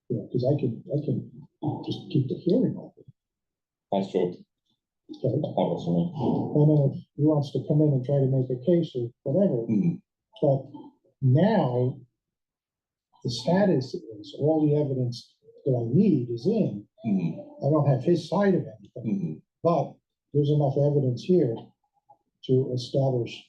because I can just keep the hearing open. That's true. Okay? That works for me. And then if he wants to come in and try to make a case or whatever, Mhm. but now the status is all the evidence that I need is in. Mhm. I don't have his side of anything, Mhm. but there's enough evidence here to establish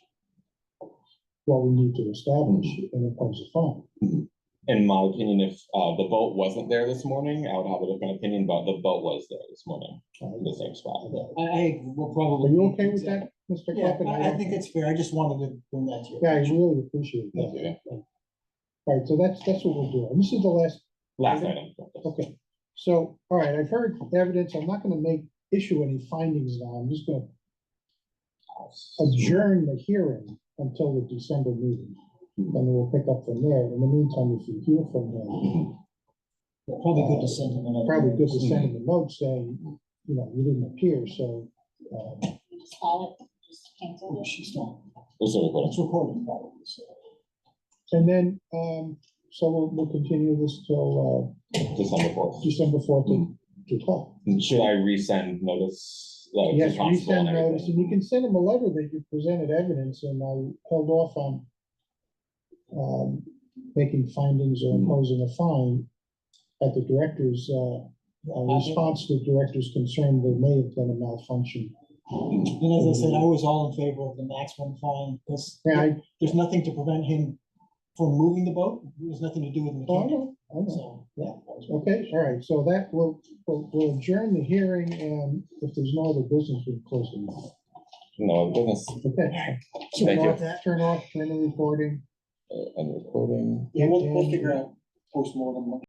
what we need to establish and impose a fine. In my opinion, if the boat wasn't there this morning, I would have a different opinion, but the boat was there this morning in the same spot. I will Are probably. you okay with that, Mr. Yeah, Kleppen? I think it's fair. I just wanted to bring that to you. Yeah, I really appreciate Thank that. you. All right, so that's what we'll do. And this is the last. Last item. Okay, so, all right, I've heard evidence. I'm not gonna issue any findings now. I'm just gonna adjourn the hearing until the December meeting. And we'll pick up from there. In the meantime, if you hear from him, Probably good to send him another. probably good to send him a note saying, you didn't appear, so. Just call it, just cancel it. She's not. It's a recording. It's recorded probably, so. And then, so we'll continue this till December 4th. December 4th to talk. Should I resend notice? Like, Yes, to constable and resend notice, everything? and you can send him a letter that you presented evidence, and I held off on making findings or imposing a fine at the director's, response to the director's concern, there may have been a malfunction. And as I said, I was all in favor of the maximum fine, because Yeah, there's nothing to prevent him from moving the boat. There's nothing to do with I mechanic. know, I know. So, yeah. Okay, all right, so that we'll adjourn the hearing, and if there's no other business, we'll close the meeting. No business. Okay. Thank you. Turn off the recording. And recording. Yeah, we'll figure out postmortem.